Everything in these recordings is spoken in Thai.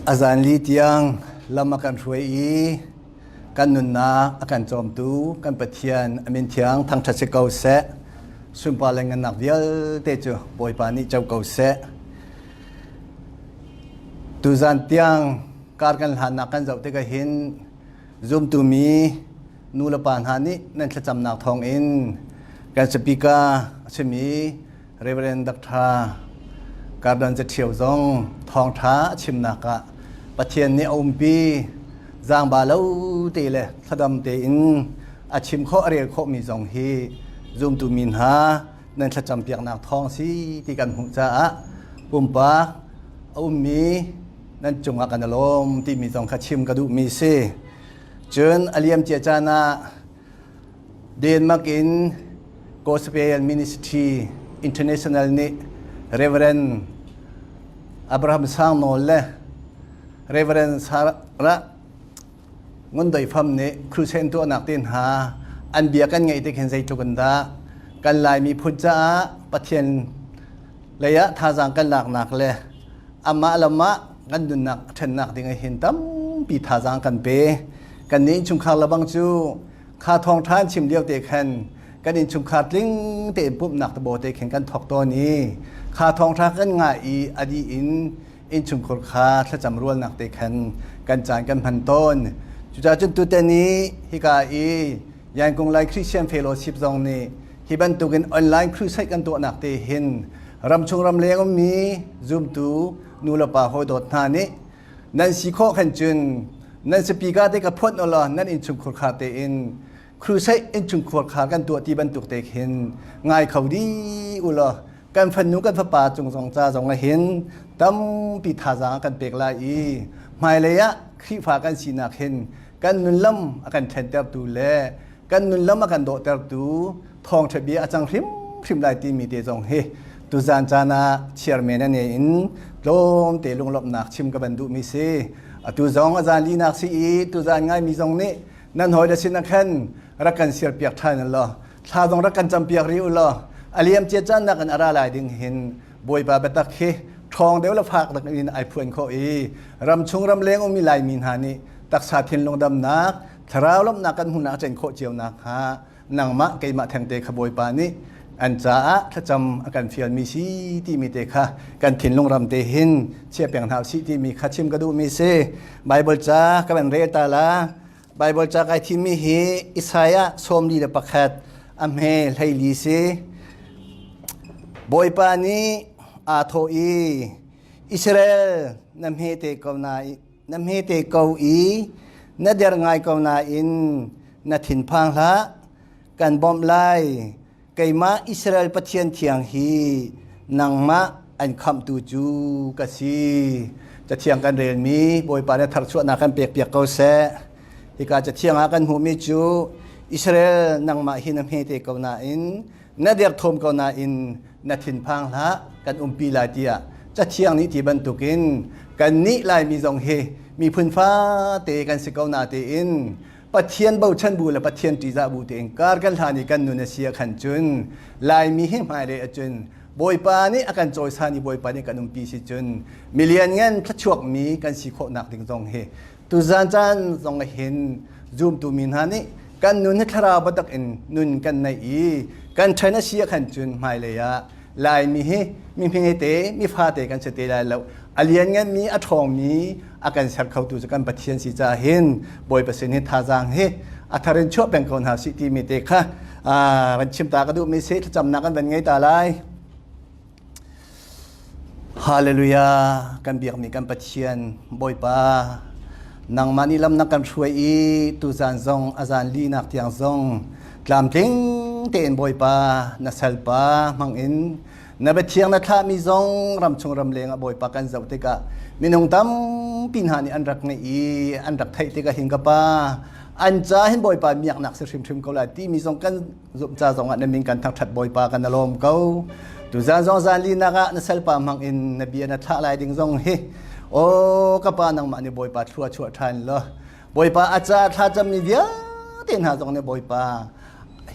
อาจารย์ลีเตียงลำมากันช่วยกันนุนนาอาการโจมตูกันปะเทียนอเมนเทียงทางทัศเกาเสสุนปาเลงกันนักเดียวเตจูบอยปานิเจ้าเกาเสตูจันเตียงการกันหันนักกันเจ้าเตกหินซุมตูมีนูลปานหานินั่นจะจำนักทองอินการสปีกาชมีเรเวเรนดักทาการดันจะเที่ยวซองทองท้าชิมนักะปะเทียนนี่อมปีจางบาลูตีเลยสะดมเตอินอาชิมข้อเรียกข้อมีซองฮีซุมตูมินหานั่นจะจำเปียกนักทองสิที่กันหุจ้าปุ่มปะอมมีนั่นจงอากันลมที่มีซองขชิมกระดูมีเซจนอเลียมเจจานาเดนมาร์กินโกสเปียนมินิสทรีอินเตอร์เนชั่นแนลนี่เรเวเรนอับราฮัมซังโนเลเรเวเรนซาระงนโดยฟัมนี้ครูเซนตัวนักเต้นหาอันเบียกันไงที่เห็นใจตุกันดากันลายมีพุทธะปะเทียนระยะท่าจางกันหลักหนักเลยอามาละมะกันดุนนักเทนนักที่ไงเห็นตั้มปีท่าจางกันเปกันนี้ชุมขาละบังจูข้าทองท่านชิมเดียวเตะแคนกันนี้ชุมขาดลิงเตะปุ๊บหนักตะโบเตะแข่งกันถกตัวนี้ข้าทองท่ากันง่ายอดีอินชุมขดขาถ้าจำรวนหนักเตะแคนกันจานกันพันต้นจุดจนตัวเตนี้ฮิกายังคงไลคริสเตียนเฟโลชิพซองนี้ฮิบันตุกันออนไลน์ครูใช้กันตัวหนักเตะเห็นรำชงรำเลี้ยงมีซูมตูนูลปาโฮดดนานี้นั่นสีข้อขันจุนนั่นสปีกาเตกับพ้นอลนั่นอินชุมขดขาเตอินครูใช้อินชุมขดขากันตัวที่บรรทุกเตเห็นง่ายเขาดีอุลกันฟันนุกันพระป่าจงสองจ้าสองเห็นตั้มปีท่าจางกันเปกลายหมายเลยะครีฟ้ากันสีนักเห็นกันนุนล้ำกันเทนเตอร์ตูเล่กันนุนล้ำกันโดเตอร์ตูทองทะเบียอาจังพริมลายตีมีเตจงเฮตุจานจานาเชียร์เมนันเองลมเตลงลบนักชิมกับบันดุมิเซตุจงอาจารย์ลีนักซีตุจานง่ายมีจงนี้นั่นหอยเดชินักเห็นรักกันเสียเปียกไทยนั่นหรอถ้าต้องรักกันจำเปียกริ้วหรออเลียมเจจันนักกันอะไรดึงเห็นบวยปาเบตักเฮทองเดี๋ยวละพักตักอินไอพวนเขารำชงรำเลี้ยงมีลายมีนหานี่ตักสาธินลงดำนักทราวล้มนักกันหุ่นนักเจนโคเจียวนักฮะนางมะเกยมะแทงเตะขบวยปานี่อันจ้าถ้าจำอาการเฟียนมีสีที่มีเตะค่ะการถิ่นลงรำเตหินเชี่ยเปียงเท้าสีที่มีขัดชิมกระดูมีเซไบเบิลจ้าก็เป็นเรตาลาไบเบิลจ้าไอที่มีฮีอิสายะสมดีเดปะขัดอัมเฮไลลีเซบอยปานี้อาโทอิสราเอลนำเฮเตกาวนาน้ำเฮเตกาวนัดเดียร์ง่ายกาวนาอินนัดถิ่นพังละกันบอมไล่ไก่มาอิสราเอลปะเทียนเทียงฮีนางมะอันคำตูจูกสีจะเทียงกันเรียนมีบอยปาเนี่ยทักชวนนักกันเปียกเปียกเกาเสที่การจะเทียงกันหูมิจูอิสราเอลนางมะฮีน้ำเฮเตกาวนาอินนัดเดียร์ทมกาวนาอินนัดถิ่นพังละกันปีลายเตียจะเที่ยงนี้ที่บรรทุกินกันนี้ลายมีจงเฮมีพื้นฟ้าเตกันสิกาวนาเตอินปะเทียนเบาชันบูและปะเทียนตีจาบูเตงการกันทานี่กันนุนเสียขันจุนลายมีให้หมายเลยจุนบอยปานี่อาการโจยสานี่บอยปานี่กันปีสิจุนมิเลียนเงินพระชวกมีกันสิโคนักถึงจงเฮตุจานจันจงเห็นซูมตูมินฮานี่กันนุนให้คราบดักอินนุนกันในกันใช้นาเสียขันจุนหมายเลยะลายมีให้มีเพียงเตมีฟ้าเตกันเสตลายแล้วอเลียนเงินมีอัฐองมีอาการสักเขาตัวจะกันปะเทียนสิจาเห็นบอยเปอร์เซ็นต์ให้ท่าจางเฮอัธรินชั่วเป็นคนหาสิที่มีเตค่ะวันชิมตากระดูไม่เสียจำนักกันเป็นไงตาลายฮาเลลูยากันเบียกมีกันปะเทียนบอยปานางมานิลำนักกันช่วยตุจานซงอาจารย์ลีนักเตียงซงกลามทิ้งเตนบอยปานัสลปามังอินนับเทียงนัทามีจงรำชงรำเลงบอยปากันเจ้าเตกะมินงตั้มปินหานี่อันรักในอันรักไทยเตกะหิงกะปาอันจ้าเห็นบอยปามีอยากนักเสียชิมเขาเลยที่มีจงกันจุจ้าจงอันนั้นมีกันทักทัดบอยปากันนลมเขาตุจานจงจานลีนักนัสลปามังอินนบีนัทาลายดิ่งจงเฮโอ้กะปานังมานี่บอยปาชัวทันเลยบอยปาอาจารย์ท่าจำนี่เดียเต็นหาจงเนี่ยบอยปา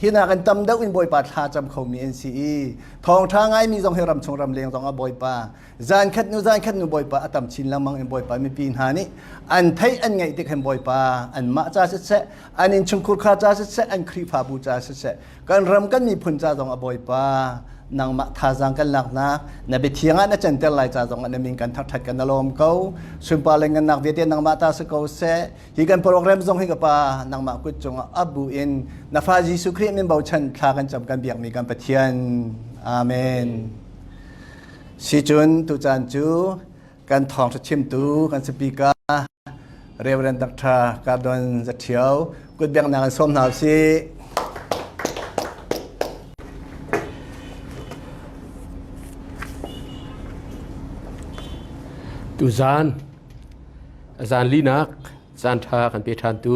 ฮินากันตำเดวินบอยปาทาจำเขามี NCE ทองทางไงมีจงให้รำชงรำเลียงจงอบอยปาจานขัดนูบอยปาอตัมชินละมังบอยปามีปีนหานี่อันไทยอันไงติเห็นบอยปาอันมาจ้าเสะอันอินชงคุรคาจ้าเสะอันครีพาบูจ้าเสะกันรำกันมีพุนจ้าจงอบอยปานางมาทาจังกันหลักนักนบีเทียงอันนั้นจันเตลไลจ้าจงอันนั้นมีการทักกันนลมเขาสุนปาเลงันนักเวทีนางมาตาสกาวเสฮิกันโปรแกรมจงให้กับปานางมากุจงอับบูอินนาฟาจิสุครีมินบ่าวชันทากันจำกันเบียกมีการปะเทียนอาเมนสิจุนตุจันจูกันทองสชิมตูกันสปีกาเรเวเรนดักทาการดอนจัดเที่ยวกุดเบียงนางส้มหนาวซีตูซานอาจารย์ลีนักจานทากันเปทานตู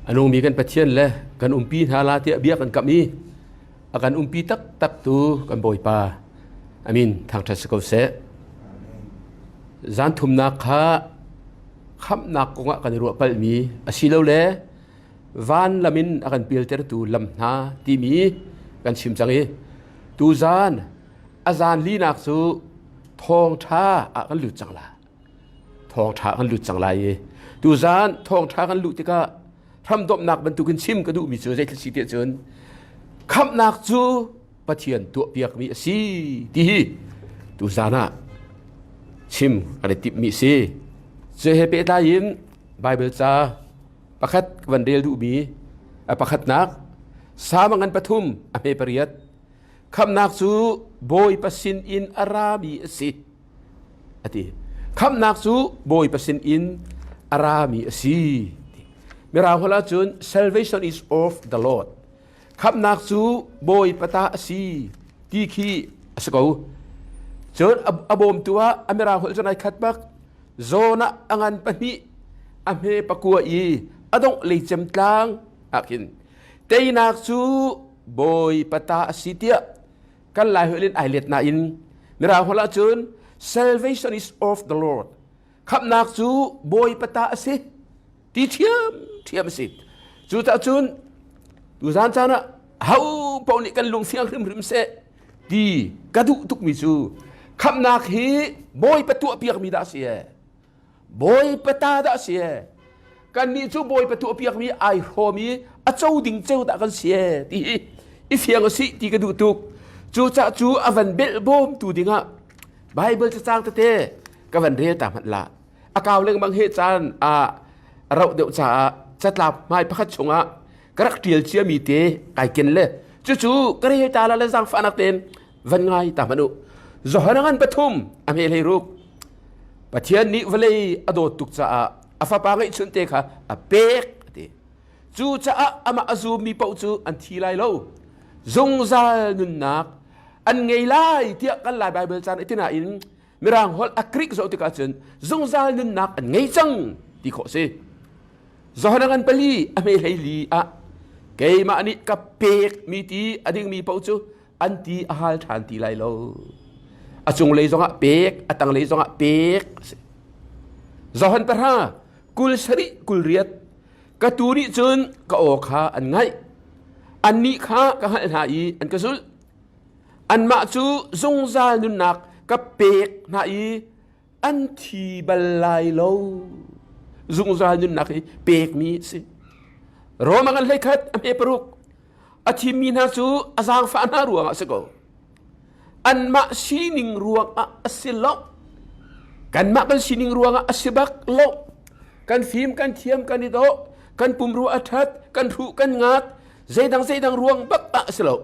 อันงมีกันปะเทียนเลยกันปีหาลาเตียเบียกันกับมีอากันปีตักตูกันบ่อยปาอามินทางทัศกเสจานทุมนักข้าคำนักกงกันรัวปัลมีอาศิลเลวานลามินอากันเปิลเตอร์ตูลำนาทีมีกันชิมจังเอตูซานอาจารย์ลีนักสูทองท้ากันหลุดจังละทองท้ากันหลุดจังไรดูจานทองท้ากันหลุดที่ก็ทำดบหนักบรรทุกันชิมกระดูมีเจอใจที่สีเตียนเจินคำหนักจูปะเทียนตัวเปียกมีสีดีดูจานะชิมอะไรติมีสีเจอเฮเปตายินไบเบิลจ้าประคัดวันเดียดูมีประคัดนักสามังกันปฐุมอเมปริยัตคำนักสูบอยปัสินอินอารามีสิอติคำนักสูบอยปัสินอินอารามีสิเมื่อเราพละจุน salvation is of the Lord คำนักสูบอยปตาสีที่ขี้สกาวจนอบมตัวอเมริกาคนจะในขัดบักโซนะอังันปนิอเมปะกัวอีอดงเลยจำกลางอากินเตยนักสูบอยปตาสีเตียกันลายหัวเล่นไอเล็ดนาอินเมื่อเราพละจุน salvation is of the Lord คำนักสูบอยปตาสีที่เทียมสิจูตาจุนดูจานจานะเฮาปนิกันลงเสียงริมเสดีกระดุตุกมิจูคำนักฮีบอยปตัวเปียกมีดาเสียบอยปตาดาเสียกันมีจูบอยปตัวเปียกมีไอโฮมีอเจ้าดิ่งเจ้าตากันเสียที่อีเฟียงสิที่กระดุตุกจูจ่าจูอวันเบลบอมตูดิ่งอ่ะไบเบิลจะสร้างเตะกับวันเรียตามมันละอากาศเรื่องบางเหตุการณ์เราเดี๋ยวจะหลับไม่พักชงอ่ะกระเทียมเชื่อมีเตะไก่กินเลยจู่ๆก็เรียกตาละเลยสร้างฝันนักเต้นวันไงตามมนุษย์จอหันกันปฐุมอเมริรุกปะเทียนนี้วันเลยอโดตุกจ้าอาฟ้าปางไอชุนเตะค่ะเป็กเตะจู่จ้าอามาอาซูมีเป้าจู่อันทีไรเล่าจงซานุนนักอันไงไล่เที่ยกันไล่ไบเบิลจานไอที่ไหนอินมีรางฮอลอักริกโซติกาจนจงซานุนนักอันไงจังที่ขอสิจอหันกันไปลีอเมริลีเกยมาอันนี้กับเป็กมีตีอันนี้มีเป้าจู่อันที่อาหารทานที่ไรเล่าอาจงเลยจงเป็กอาตังเลยจงเป็กจอหันไปฮะกุลสริกุลเรียดกระตูนี่จนก็ออกขาอันไงอันนี้ข้าก็หันหาอีอันกระสุลอันมาจูจงซานุนักกับเป็กหาอีอันที่บลลายโลจงซานุนักเป็กมีสิรอมากันเลยคัดอเมปรุกอาทิมีนาจูอาจางฟ้านารัวงสกออันมาชินิงรัวงสิลกกันมากันชินิงรัวงสิบักลกกันฟิล์มกันเทียมกันดิโตกันปุ่มรัวอัฐกันถูกันงัดใจดังรวงบักสิลก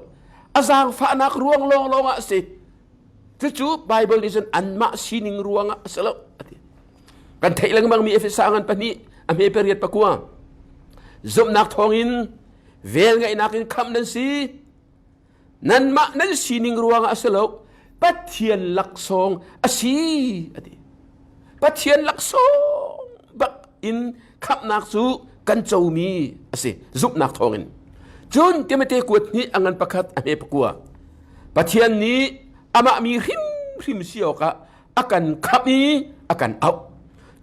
อาจางฟ้านักรวงลงสิจู่ๆไบเบิลดิฉันอันมาชินิงรัวงสิลกกันเทลังบางมีเอฟซังกันปนีอเมเปรียดปะกัวจมนักทองอินเวลไงนักอินคำนั้นสินั่นมานั่นชินิงรัวงสิลกปัทเทียนลักซองสิปัทเทียนลักซองบักอินขับนักสู้กันเจ้ามีสิจุบนักทองอินจนเตมเตกวดนี้อังกันประคัดอเมปกัวปัทเทียนนี้อามามีริมเสียวกะอากันขับนี้อากันเอา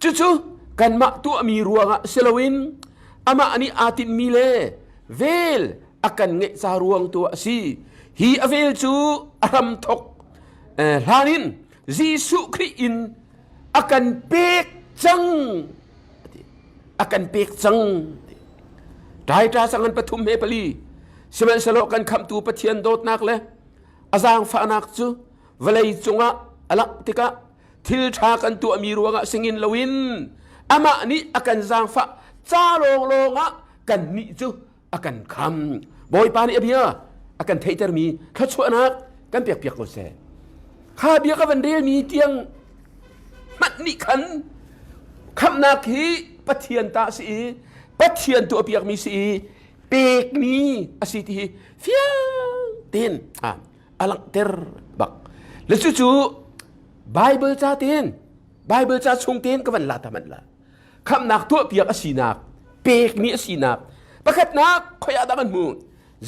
จู่ๆกันมาตัวมีรัวงสิลวินอามาอันนี้อาติมีเลเวล akan nge sa ruang tu si hi avel chu aram thok lanin Jisu Kristin akan pek chang dai ta sangan pathum he pali semen salo kan kham tu pathian dot nak le azang fa nak chu valai chunga alak tika thil tha kan tu ami ruanga singin lawin ama ni akan zang fa cha long longa kan ni chu akan kham boy pa ni abia akan theiter mi khachu anak kan piak piak lo se kha bia ka van del mi tiang mat ni khan kham nak hi pathian ta si pathian tu apiak mi si pek ni asiti fiang tin alang ter bak lesu chu Bible cha tin Bible cha chung tin ka van la ta man la kham nak tu apiak asinak pek ni asinak pakat nak khoya da kan mu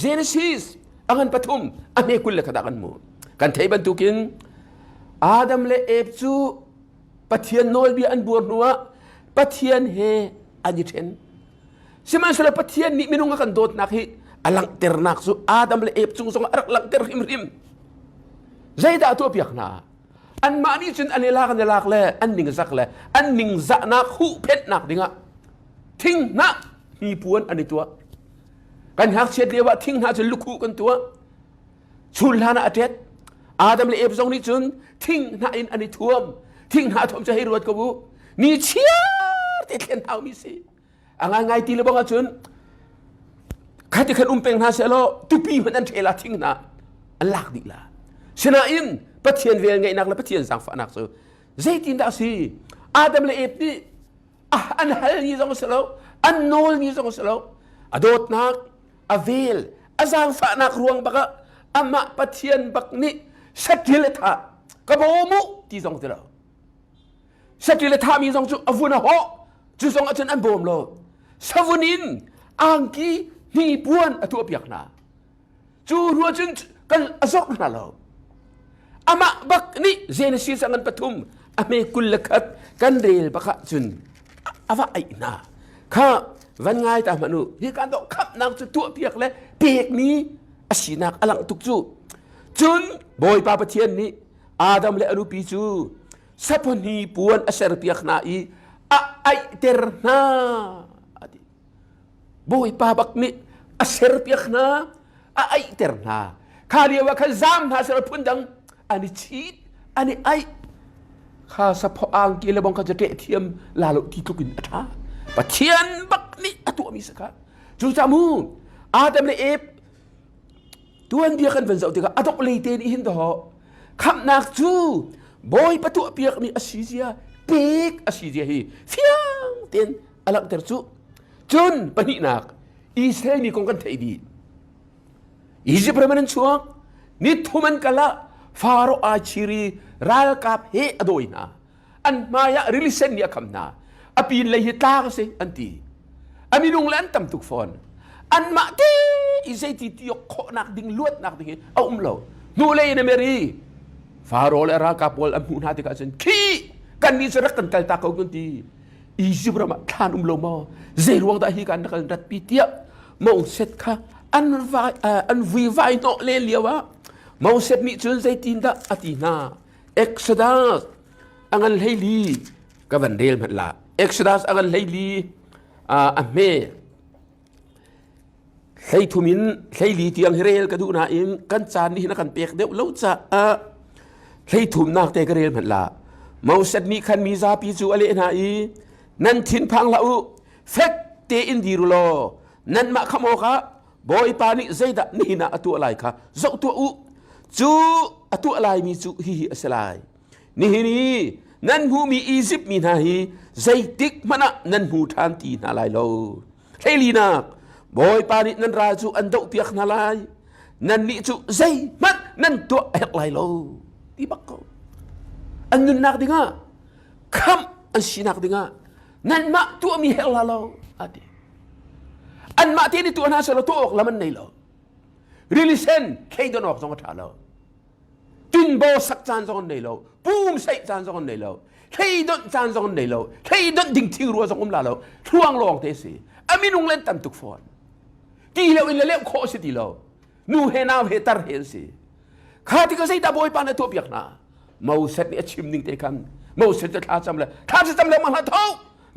Genesis angan pathum ame kul la kada kan mu kan thei ban tukin Adam le Eve chu pathian nol bi an bur nuwa pathian he ani then siman sala pathian ni minung kan dot nak hi alang ter nak su Adam le Eve chung song arak lang ter him zaida to piak na an mani chin anila kan lak le an ning zak le an ning za nak hu phet nak dinga thing na mi puan ani tua kan hak chet dewa thing na chu lukhu kan tua chul hana atet Adam le Eve zong ni chun thing na in ani thuam thing na thom cha hi ruat ko bu ni chia te thlen hau mi si angai ti le bang chun khati khan peng na se lo tupi man an thela thing na an lak dik la sina in pathian vel ngai nak la pathian sang fa nak so zaitin da si Adam le Eve ni an hal ni zong se lo an nol ni zong se lo adot nak avel azang fa nak ruang baka ama pathian bak ni satil tha kabomu ti zong te lo satil tha mi zong chu avuna ho chu zong achen an bom lo savunin angki ni puan atu apiak na chu ruwa chun kan azok na lo ama bak ni Genesis angan pathum ame kullakat kan rel baka chun awa ai na kha van ngai ta manu hi kan do khap nak chu tu apiak le pek ni asinak alang tuk chu chun boy pa pathian ni Adam le anu pi chu saponi puan aser piak na i ai ter na boy pa bak ni aser piak na ai ter na khali wa kha zam na ser phundang ani chit ani ai kha sa pho ang ki le bong kha jate thiam la lo ti tukin atha pathian bak ni atu mi saka chu chamu Adam le Eve tuan dia kan vanzau tika atok leite ni hin do kham nak chu boy patu apiak mi asizia pek asizia hi fiang ten alak ter chu chun pani nak Israel mi kong kan thei bi Egypt ramanan chuak ni thuman kala faro achiri ral kap he adoina an maya relisen ni akamna apin lei hitla ka se anti aminung lan tam tuk phone an ma ti isay ti tiyok ko nak ding luat nak ding au umlo nulay na meri farol era kapol am hun hati ka sen ki kan ni serak kan tal takaw kunti isip rama kan umlo mo zeruang da hi kan nakal dat pitia mo set ka an vi vai no le liawa mo set mi chun zai tinda atina Exodus angan leili ka vandel matla Exodus angan leili ame hay thumin hay li tiang hirel ka du na in kan chan ni na kan pek deuh lo cha hay thum nak te ka rel man la mau set ni khan mi za pi chu ale na i nan thin phang la u fek te in diru lo nan ma khamo kha boy pa ni zaida ni na atu alai kha zo tu u chu atu alai mi chu hi asalai ni ni nan hu mi Egypt mi na hi zaitik mana nan hu than ti na lai lo hay li na boy pani nan raju ando piak na lai nan ni chu zai man nan to hek lai lo ti bak ko an nun nak dinga kham an sinak dinga nan ma tu mi hek la lo ati an ma ti ni tu na sa lo to ok laman nei lo relisen kay don ok song tha lo tin bo sak chan song nei lo pum sai chan song nei lo kay don chan song nei lo kay don ding thing ro song la lo thuang long te si aminung len tam tuk phone ตีเลวอินเลวโคสิตีเลวนูเฮนาเฮตาร์เฮนสิข้าที่ก็ใส่ตาบอยปานในตัวเปียกนามาเสร็จเนี่ยชิมนิ่งเตะกันมาเสร็จจะท้าจำเลยท้าจะจำเลยมันละเท่า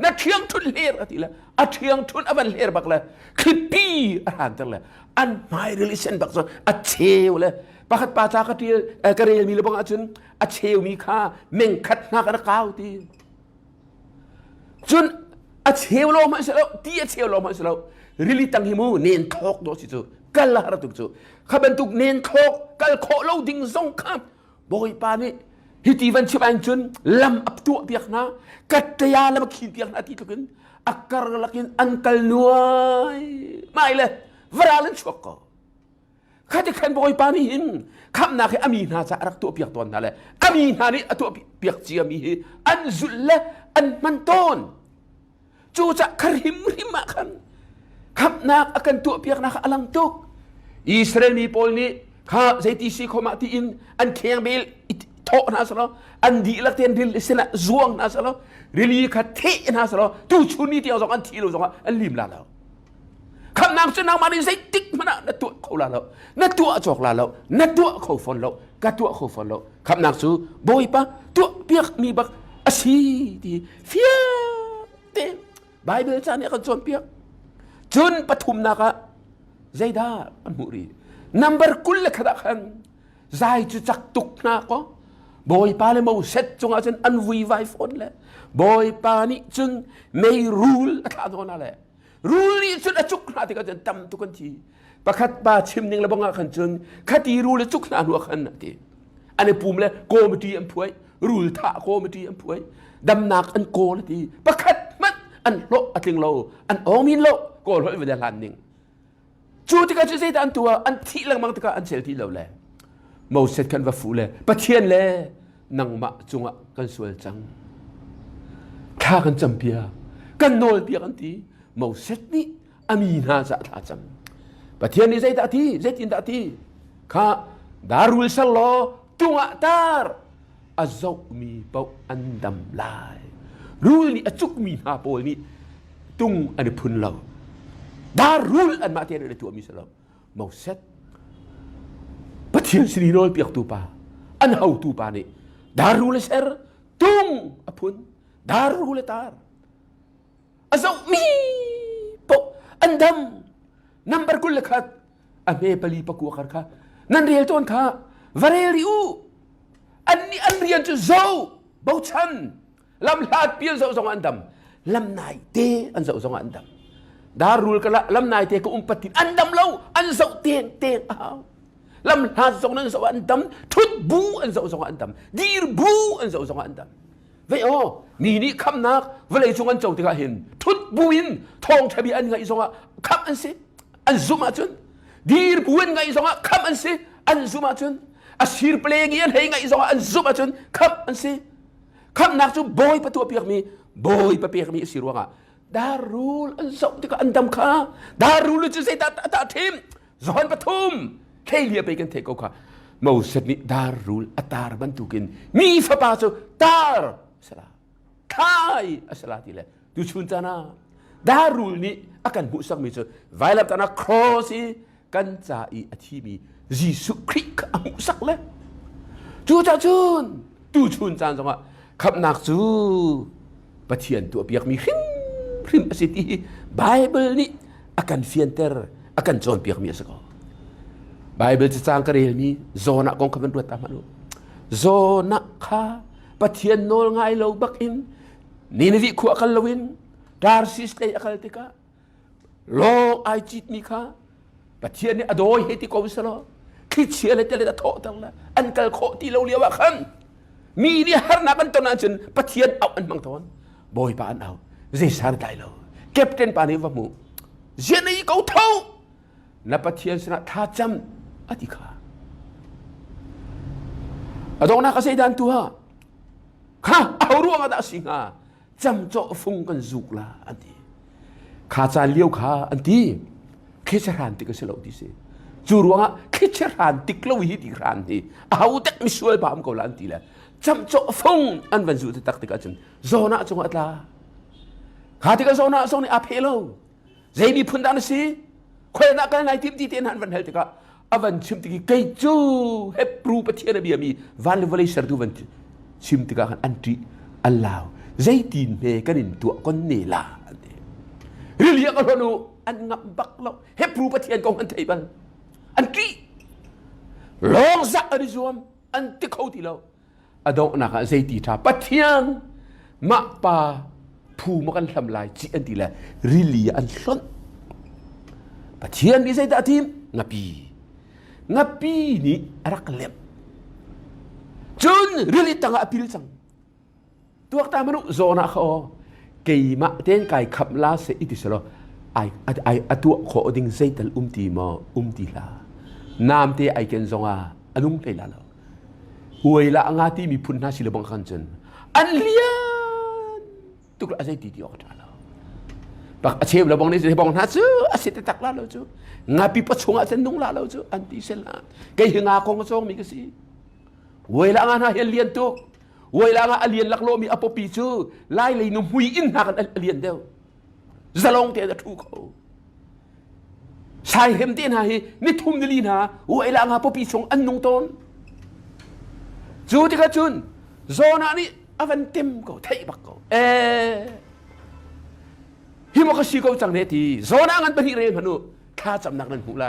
นัดเทียงทุนเลียร์ตีละอัดเทียงทุนอวันเลียร์บักเลยคลิปปี้อ่านจังเลยอันไม่เรลิเซนบักซอนอัดเชลเลยปะขัดปาจากที่กระเรียมีระบังอัดจนอัดเชลมีค่าเม่งขัดหน้ากันก้าวตีจนอัดเชลลงมาเสร็จแล้วตีอัดเชลลงมาเสร็จแล้วเรลิตังหิมูเน้นทอกโดสิจูกัลละฮาร์ตุกจูข้าเป็นตุกเน้นทอกกัลโคโลดิ้งซงข้ามบอยปานี่ฮิติวันชิบันจุนลำอับตัวเปียกนะกัตยาลำขีเปียกนะที่ตุกินอักกรลักินอันกัลนวยไม่เลยวราลันชวกก็ข้าจะขันบอยปานี่หินคำนักอามีนาจะรักตัวเปียกตัวนั่นแหละอามีนานี่ตัวเปียกจีอามีอันจุลละอันมันต้นจูจะคริมริมาขันคำนักอากันตัวเปียกนักอลังตุกอิสราเอลมีโพลนี่ข้าใจที่สิขมาที่อินอันเคียงเบลโตนาสละอันดีลักเทียนดิลสินะจวงนาสละเรลีขัดเทนาสละตูชุนี่ที่เอาสองอันที่เราสองอันลิมลาแล้วคำนางจะนางมาในใจติ๊กมันนัดตัวเขาลาแล้วนัดตัวจอกลาแล้วนัดตัวเขาฟอนแล้วกัดตัวเขาฟอนแล้วคำนางสู้บอยปะตัวเปียกมีบักอาชีดีเฟียเต็มไบเบิลจานเนี่ยกันจนเปียกจนปฐุมนาคะใจด้าอันมุรีนัมเบอร์กุลขดักขันใจจะจักตุกนาก็บอยปาเลยมาเสร็จจงอาจารย์อันวีไวฟอนเลยบอยปานี่จนไม่รูลอะไรตัวนั่นแหละรูลนี่จนจุกนาที่ก็จะทำทุกคนทีประคัดบาชิมหนึ่งแล้วบังอาขันจนขัดรูลจุกนาหัวขันนั่นทีอันนี้ปุ่มเลยโกมตีอันพวยรูลท่าโกมตีอันพวยดำนักอันโกนั่นทีประคัดมันอันโลอันถึงโลอันออมินโลโกโลอีเวเดลันนิ่งจูที่ก็จะใช้อันตัวอันที่หลังมังที่ก็อันเซลที่เราแหละมาเสร็จกันว่าฟูเลยปะเทียนเลยนังมาจุงอ่ะกันสวยจังข้ากันจำเปียกันโนลเปียกันทีมาเสร็จนี่อามีนาจะท่าจำปะเทียนนี่ใจตาทีใจจินตาทีข้าดารุลสลอจุงอ่ะตาร์อาเจ้ามีเป้าอันดำลายรู้นี่อจุกมีนาโปนี่ตุงอันพุนเราดารุลอันมาเทียนในตัวมิสลามมาเสร็จปะเทียนสิริโนลเปียกตูปาอันเฮาตูปานี่ดารุลเซอร์ตุงอพุนดารุลตาร์อาเจ้ามีเป้าอันดำนัมเบอร์กุลขัดอเมปลีปะกัวขัดข้านั่นเรียลต้นข้าวาเรลิอูอันนี้อันเรียนจะเจ้าเบาชันลำลาดเปียนเจ้าสองอันดำลำนายเตอันเจ้าสองอันดำดารุลกะละลำนายเตก็ปฏิอันดำเล่าอันเจ้าเตียงเตียงอ้าวลำลาดสองนั้นเจ้าอันดำทุดบูอันเจ้าสองอันดำดีร์บูอันเจ้าสองอันดำเว้ยอ๋อนี่คำนักเวลาสองอันเจ้าที่เขาเห็นทุดบูอินทองทะเบียนไงสองคำอันสิอันซุมาจนดีร์บูอินไงสองคำอันสิอันซุมาจนอาชีพเพลงยันเฮงไงสองอันซุมาจนคำอันสิคำนักจูบอยประตูเปียกมีบอยประเปียกมีสิรวงอ่ะดารุลอันส่งที่ก็อันดำข้าดารุลจะใส่ตาทีมจอนปฐุมเที่ยวไปกันเทกก็ค่ะมาเสร็จนี้ดารุลอัตาร์บันทุกินมีฝาปาโซตาร์สลาทายสลาทีเลยดูชุนจานาดารุลนี้อาการมุสักมิโซไวลับตานาครอสีกันจ่าอีอาทิมียิสุคริกอามุสักเลยจูจ่าชุนดูชุนจานจังว่าขับนักจูปะเทียนตัวเปียกมีริมสิที่ไบเบิลนี่akan fienter akan zon piak mi asako Bibleจะสร้างกระเรียนมีโซนักกองคำนวณตามมันโซนักข้าปะเทียนโนลไงเราบักอินนี่นวิขวาคัลลวินดาร์ซิสเลยอัคลติกาโลไอจิตมีข้าปะเทียนนี่อโดยเฮติกอวิสโลคิดเชื่อเลยจะเลยจะโทษตั้งละอันกัลโคที่เราเลี้ยวขันมีนี่ฮาร์นักันตอนนั้นจนปะเทียนเอาอันบางตอนบอยปานเอาเจสันไตโลเก็บเต็นปานิวมูเจนี่เขาเท่านับปะเทียนสนะท่าจำอธิคาอดองนักเสดันตัวข้าเอาร่วงอาสิงาจำโจฟงกันจุกละอันที่ข้าจะเลี้ยวข้าอันที่คิดรันติกเสลาดิเสจูร่วงอ่ะคิดรันติกลวิหิติรันที่เอาแต่ไม่ช่วยบามกอลันที่ละจำโจฟงอันวันจุดตักติกจันโซน่าจงอัตลาข้าติกโซน่าโซนี่อาเพโลใจมีพุนดานสิ คอยนักกันในทีมที่เทียนหันวันเฮลติกะอวันชิมติกเกยจูเฮปรูปเทียนเบียมีวันเลวเลยเสร์ดูวันชิมติกะกันอันตรีอัลลาวใจตีนเมกันอินตัวคนเนล่าเรียกกันว่าอันงับบักเราเฮปรูปเทียนกองอันไทยบันอันตรีลองสักอริซวมอันติเขาที่เราอดองนักใจตีท่าปะเทียนมาปาผู้มากันทำลายจีอันที่ละริลีอันล้นปะเทียนดีใจตาทีมงับปีนี่รักเล็บจนริลีตั้งอภิริสังตัวตามนุษย์โซนาเขาเกี่ยมาเต้นไก่ขับลาเสียอิติสโลไอตัวขอดิ้งใจตัลตีลาน้ำเตะไอเกนซงอันุงเตลาเราหวยละงาที่มีพุนนาศิลบังคันจันอันเลียนตุกละใจตีออกจากเราปักเชื่อเราบังนี้จะบังฮัตจูอาศัยตักลาเราจูงาปีปัจจุบันจะนุ่งลาเราจูอันที่เซลาเกี่ยงาคงซองมีกันสิหวยละงาหาเฮลียนตุกหวยละงาเลียนลักโลมีอปปีจูไล่เลยนุ่มหุยอินหากันเลียนเดียวจะลงเตะถูกเขาใช่เห็นเตียนหานี่ทุ่มนิลีนะหวยละงาปปีชงอันนุ่งต้นจูที่กระจุนโซนานี่อวันเต็มก็ไทยบักก็ฮิมก็สิก็จังเนตีโซนางันเป็นฮิเรนพนุข้าจำนักนั้นหูไล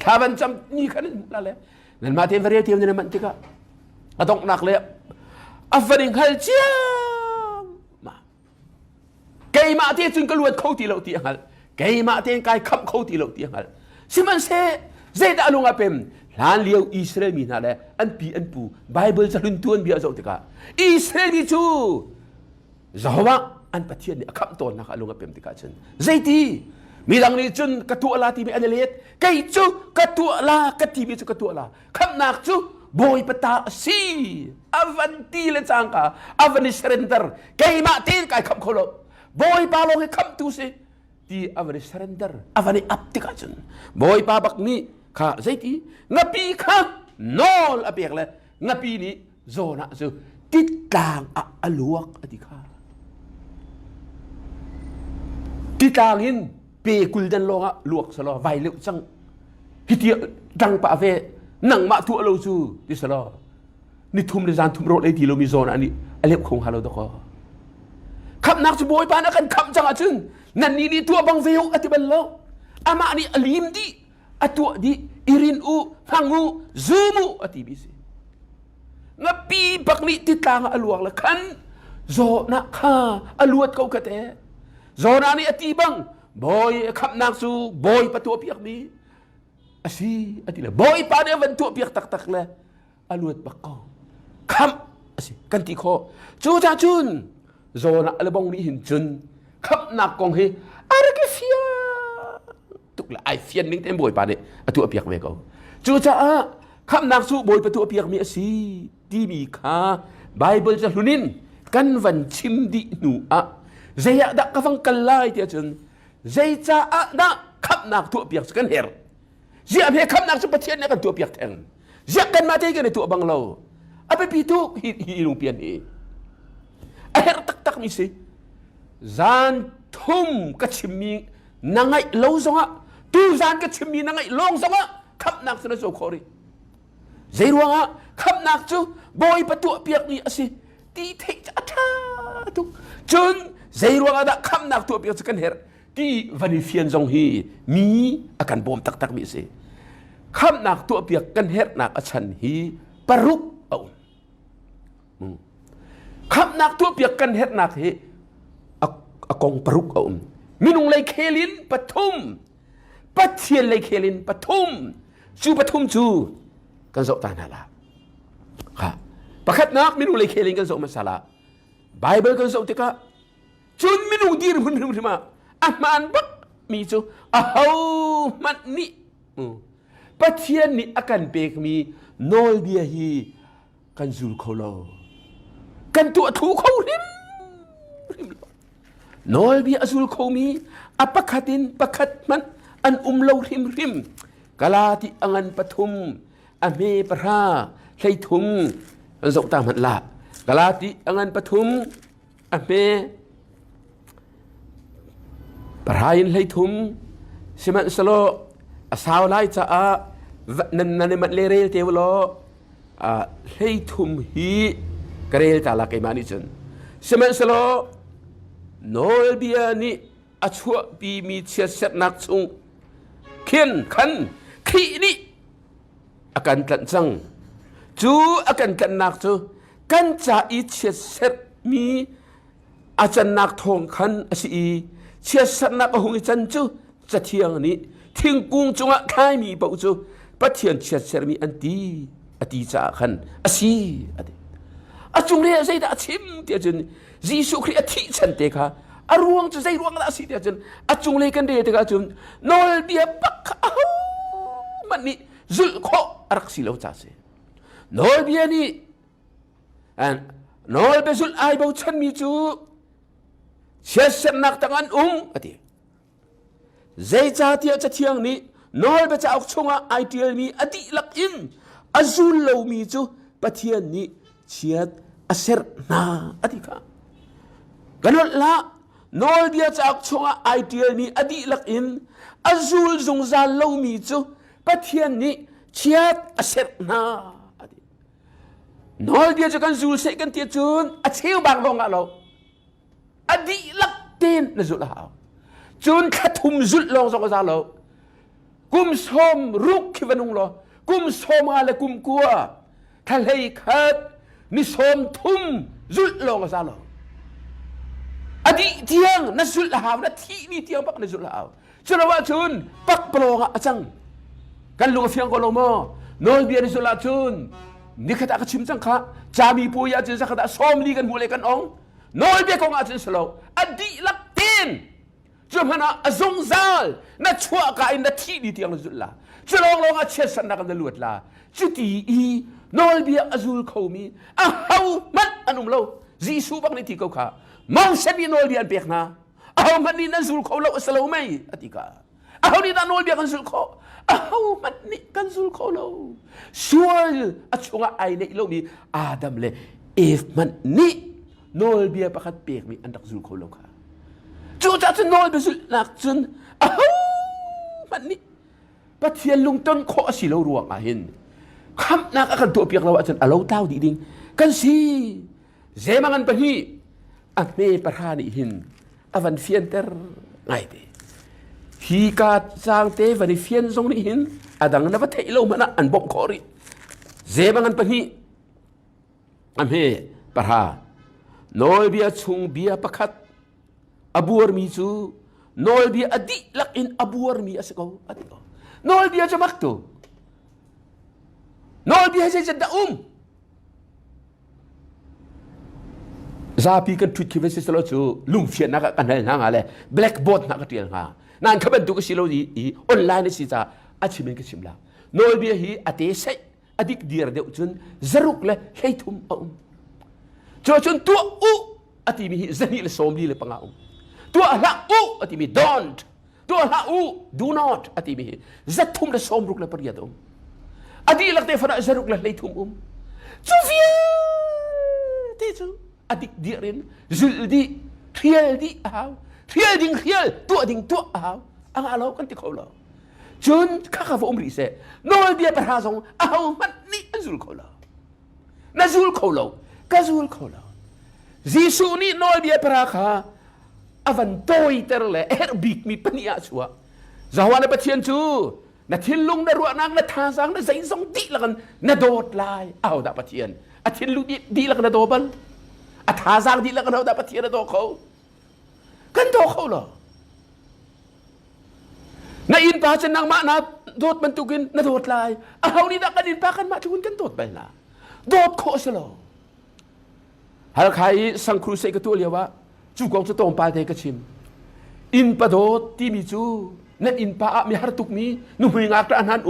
ข้าบันจำนี่ขันหูไลเลยนั่นมาเทียนเรียเทียมนี่มันที่ก็ต้องนักเลยอวันนี้ฮัลเจียมาเกยมาเทียนจึงกลวดเข้าที่เราเตียงฮัลเกยมาเทียนกายขับเข้าที่เราเตียงฮัลสิมันเซ่เจดอลุงอาเปมหลานเลี้ยวอิสราเอลมีนาเลยอันปีอันปูไบเบิลจะลุนตัวนเบียร์จงติกาอิสราเอลมีจูจาวะอันปะเทียนเนี่ยคำตอนนักลุงอาเปมติกาจันใจดีมีดังนี้จุนกระตัวลาที่มีอันเลียดไก่จูกระตัวลากระที่มีจูกระตัวลาคำนักจูบอยปะตาซีอวันตีเลจังกาอวันนิสเรนเดอร์ไก่มาตีนไก่คำโคโลบอยปาลงให้คำตูซีที่อวันนิสเรนเดอร์อวันนี้อัพติกาจันบอยปาบักนี้ข้าใจดีงับปีข้านอลอเปียกเลยงับปีนี้โซนะจูติดกลางอลวกอธิข้าติดกลางหินเปกุลดันลงลวกสลอไวเลี้ยวจังฮิตเดียดังปะเวนังมาตัวเราจูดิสลอนี่ทุ่มในจานทุ่มรถเลยที่เรามีโซนอันนี้อเล็บคงฮาเราตะกอขับนักจะบอยปานักกันขับจังอ่ะจึงนั่นนี่ตัวบังเวลอธิบัลโลอามานี่อลิมดีอตัวดีอิรินอูพังอูซูมูอธิบิสิงับปีบักนี่ติดตางอลวกละคันโซนักข้าอลวดเขากระเตะโซนานี่อธิบังบอยขับนักซูบอยปะตัวเปียกนี้อาชีอธิละบอยปาเดวันตัวเปียกตักเลยอลวดบักเขาคำอาชีกันติโคจูจ่าจุนโซนักละบงนี่หินจุนขับนักกองเฮอาร์กิฟิอาตุกละไอเฟียนนิ่งเต็มบอยปาเดอตัวเปียกเวกเอาจูจ่าคำนักสู้บอยปะตัวเปียกมีอาชีที่มีค่าไบเบิลจะลุนินกันวันชิมดินูอะเจียดักกฟังกันไล่เดียจนเจียจ่าดักคำนักตัวเปียกสกันเฮร์เจียเพียคำนักสุปเทียนเนี่ยกันตัวเปียกแทงเจียกันมาเทกันในตัวบังเราเอาไปพิทุกฮิลุงเปียนนี่เฮร์ตักมิสิจานทุ่มกระชิมมีนังไงเล่าซะตูจานกระชิมมีนังไงลงซะคำนักสนโซคอรีเจียรัวคำนักจูบอยประตูเปียกนี่สิตีเทจัดทุกจนเจียรัวดักคำนักตัวเปียกสกันเฮร์ที่วันนี้เฟียนจงฮีมีอาการบอมตักมิสิคำนักตัวเปียกกันเฮร์นักฉันฮีปรุกเอาคำนักตัวเปียกกันเฮร์นักฮีอากงปรุกเอามินุงเลยเคลินปทุมปัจเจียนเลยเคลินปทุมจูปทุมจูกันโซตานาลาค่ะประคัดนักมินุงเลยเคลินกันโซมาซาลาไบเบิลกันโซติกะจุนมินุงดีรุนมาอามันบักมีจูอ้าวมันนี่ปัจเจียนนี่อาการเบกมีโนลเบียฮีกันจูโคโลกันตัวถูเขาริมโนลเบียจูเขามีอปักขัดินปักขัดมันอันเลาริมกะลาที่อังปฐุมอเมปราไททุมอันสกตามันละกะลาที่อังปฐุมอเมปรายินไททุม siman salo asaw lai cha a nan man le rel te lo a hei thum hi karel ta la kai mani chun siman salo nol bia ni achua pi mi chia set nak chung khian khan khi ni akan tlan chang chu akan kan nak chu kan cha i chia set mi achan nak thong khan asi chia set nak hung i chan chu cha thiang ni thing kung chunga khai mi pau chu pathian chia set mi anti ati cha khan asi ati achung le zai da chim te chun jisu khri athi chan te kha aruang chu zai ruang da si te chun achung le kan de te ka chun nol bia pak man ni zul kho arak si lo cha se nol bia ni an nol be zul ai bau chan mi chu chia set nak tangan ati zai cha tia cha thiang ni nol be cha ok chunga ideal mi ati lak in azul lo mi chu pathian ni chiat aser na ati ka ganol la nol bia cha ok chunga ideal mi adi lak in azul zung za lo mi chu pathian ni chiat aser na ati nol bia cha kan zul se kan tia chun a cheu bang long alo adi lak ten na zul hao chun khathum zul long so za lo kum som ruk khivanung lo kum som ale kum kwa thalei khat ni som thum zul long za lo adi tiang na zul hao na thi ni tiang pak na zul hao chuna wa chun pak plonga achang kan lu fiang ko lo mo nol bia ni zul la chun ni khata ka chim chang kha chami pu ya chun sa khata som li kan hule kan ong nol bia ko nga chun slo adi lak tin chumana azong zal na chua ka in na thi ni tiang zul la chulong long a chesan na kan luat la chuti i nol bia azul khomi a hau mat anum lo jisu bang ni ti ko kha mau sebi nol bia pek na a hau man ni na zul kho lo asalo mai atika a hau ni na nol bia kan zul kho a hau man ni kan zul kho lo sual a chunga ai nei lo mi adam le if man ni nol bia pakat pek mi andak zul kho lo kha chu cha chen nol be zul nak chun a hau man ni pathian lung ton kho asilo ruang a hin kham nak akan to piak lawa chen alo tau di ding kan si zemangan pahi a me parhani hin avan fienter ngai te hi ka chang te vani fian zong ni hin adang na ba thei lo mana an bok khori zemangan pahi am he parha nol bia chung bia pakhat abuar mi chu nol bia adi lak in abuar mi asako ati ko nol bia jamak tu nol bia je da zapi kan tweet ki vese selo chu lung fian na kan hal na ngale blackboard na ka tian ha nan khaban tu ka silo i online si cha achimen ka simla nol bia hi ate sai adik dir de chun zaruk le heitum cho chun tu ati mi zani le som li le panga tu la ati mi don't tu la do not ati mi zatum le som ruk le par yadum adi lak te fana zaruk le heitum chu fia te chu adik dirin zuldi khial di aw khial ding khial tu ding tu aw ang alo kan ti kholo chun kha kha vom ri se nol bia par ha song aw man ni zul kholo na zul kholo ka zul kholo jisu ni nol bia par kha avan toy terle big mi pania chua zawana pathian chu na thilung na ruwa nang na thasang na zain song di lakan na dot lai aw da pathian a thilung di lakan na dobal a thasang di lakan da pathian na do kho kan do kho lo na in pa chen nang ma na dot man tukin na dot lai a haw ni da kan in pa kan ma tukun kan dot bal na dot kho selo hal khai sang cru se ka tu lewa chu kong chu tom pa te ka chim in pa dot ti mi chu nan in pa mi har tuk mi nu hui ngak ta an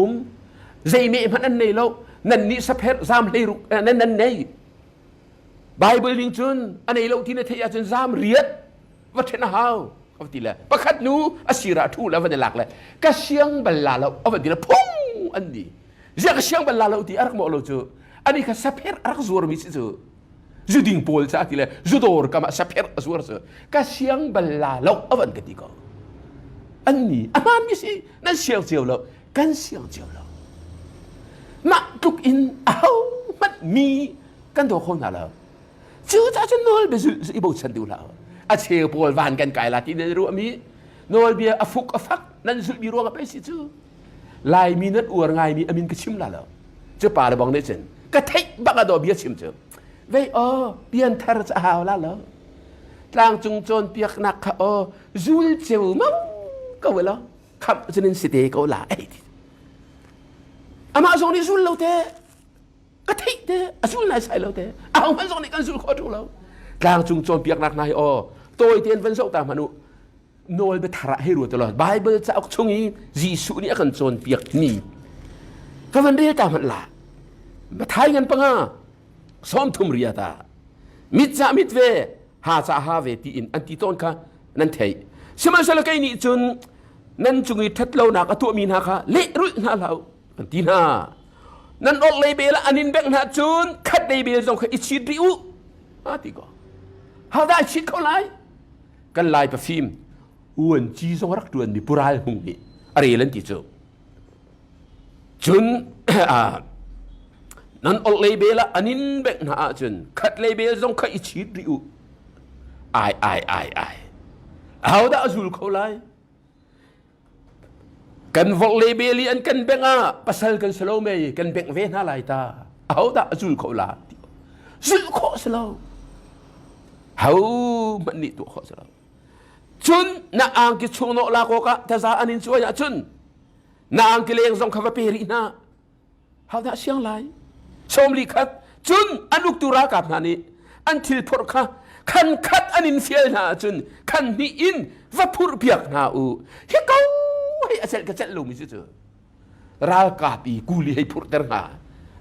zai me man an nei lo nan ni sa pher zam le ruk nan nei bible ling chun an nei lo ti na thaya chun zam riat wa thena haw avti la pakhat nu asira thu la van lak la ka siang balla lo avti la phung an di ja ka siang balla lo ti arak mo lo chu ani ka sa pher arak zur mi chu juding pol cha ti la judor ka ma sa pher zur chu ka siang balla lo avan ka ti ko อันนี้อามันมิสินั่นเสียงเจียวแล้วกันเสียงเจียวแล้วมาตุกอินเอามันมีกันตัวคนอะไรชื่อจ้าจะนอลเบสุอีบุฉันดูแล้วอาเชียร์ปวลวานกันไกลละที่ในรู้มีนอลเบียอฟุกอฟักนั่นสุดมีรวงกับไปสิจูลายมีนัดอวดไงมีอามินก็ชิมละแล้วเจ้าป่าเลยบอกได้จริงก็เทคบักกระโดดเบียชิมเจอเว้ยเบียนทาร์จะหาวละแล้วกลางจุงโจนเปียกนักค่ะจูลเจียวมั้งก็เวลาขับจะนินสิเตก็ละไอ้ที่อามาส่งนี่จูลเราเตะก็เทคเตะจูลนายใส่เราเตะเอามันส่งนี่กันจูลขอดูแล้วกลางจุงโจนเปียกนักนายตัวเตียนวันเสาร์ตามมนุโนลไปทระให้รู้ตลอดไบเบิลจะเอาช่วงนี้จีสุนี่กันโจนเปียกนี่ก็วันเรียกตามมันละมาทายกันปังอ่ะซ้อมทุ่มเรียตามิดจะมิดเวหาจะหาเวทีอินอันที่ต้นค่ะนั่นเทยสมัยสลักนี่จนนั่นจุงอีทัดเราหนักตัวมีนาค่ะเละรุ่ยนาเราอันที่น่านั่นออกเลยเบลอันนินแบงนาจนคัดเลยเบลส่งให้อิชิริวอ่ะที่ก็หาได้ชิดเขาไล่กันไล่ไปฟิล์มอ้วนจีส่งรักด่วนมีปุราลหงนี่อะไรเล่นที่เจอจนนั่นออกเลยเบลอันนินแบงนาจนคัดเลยเบลส่งให้อิชิริวไอเอาได้สู้เขาไล่กันวอลเลย์เบลีอันกันเบงภาษากันสโลว์เมย์กันเบงเวน่าไล่ตาเอาได้สู้เขาไล่สู้เขาสโลว์เอามันนี่ตัวเขาสโลว์จุนน่าอังกิชงโนลาโกกะแต่ซาอันนินช่วยจุนน่าอังกิเลงส่งคำว่าเปรีน่าเอาได้เสียงไล่ชมลิขัดจุนอนุกตุรากับนานี่อันทิลพอร์ค่ะขันขัดอันนินเฟียนาจุนขันนี่อินวัพูรเปียกนาอูเฮก้าให้อาเซลกระเจลงมิสิเจอรากาปีกูลีให้พูดเตอร์หา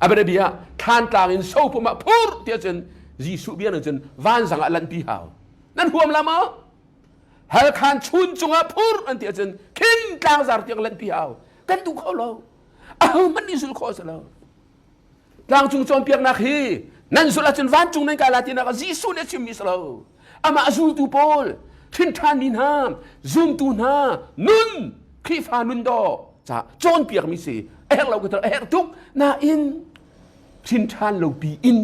อับเรบียทานกลางอินโซพมาพูดเดียจนจีสุเบียนจนวันสังอัลันปีหาวนั่นหัวมละมั้งเฮลคานชุนจงอาพูดอันเดียจนขึ้นกลางสารเตียงลันปีหาวกันดูเขาเราเอามันนี่สุลข้อสแล้วกลางจุงจอมเปียกนักฮีนั่นสุลจนวันจุงในกาลาตินักจีสุเนี่ยชิมิสแล้วอามาซูตูโพลทิ้งทานนินฮามซุมตูนานุนคลิฟานุนโดจะโจนเปียกมิสิเราก็จะทุกนาอินทิ้งทานเราปีอิน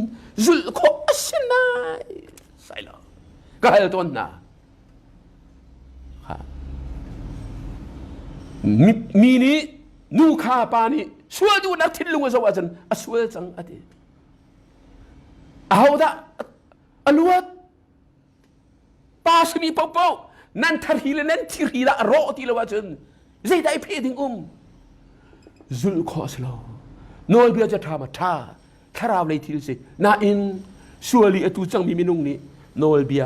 จุลข้อสินายใส่แล้วก็ให้ตัวน่ะมีนี้นูคาปานี่ช่วยดูนักทิ้งลุงสวัสดิ์ช่วยจังอดีเอาได้อลวดปาสมีปอนั่นทารีเลนันทีรีละรอที่ละว่าจนใจได้เพดิงจุลข้อสโลน้อยเบียจะทำท่าถ้าเราเลยทีสินาอินชัวรีอตุจังมีมินุงนี้น้อยเบีย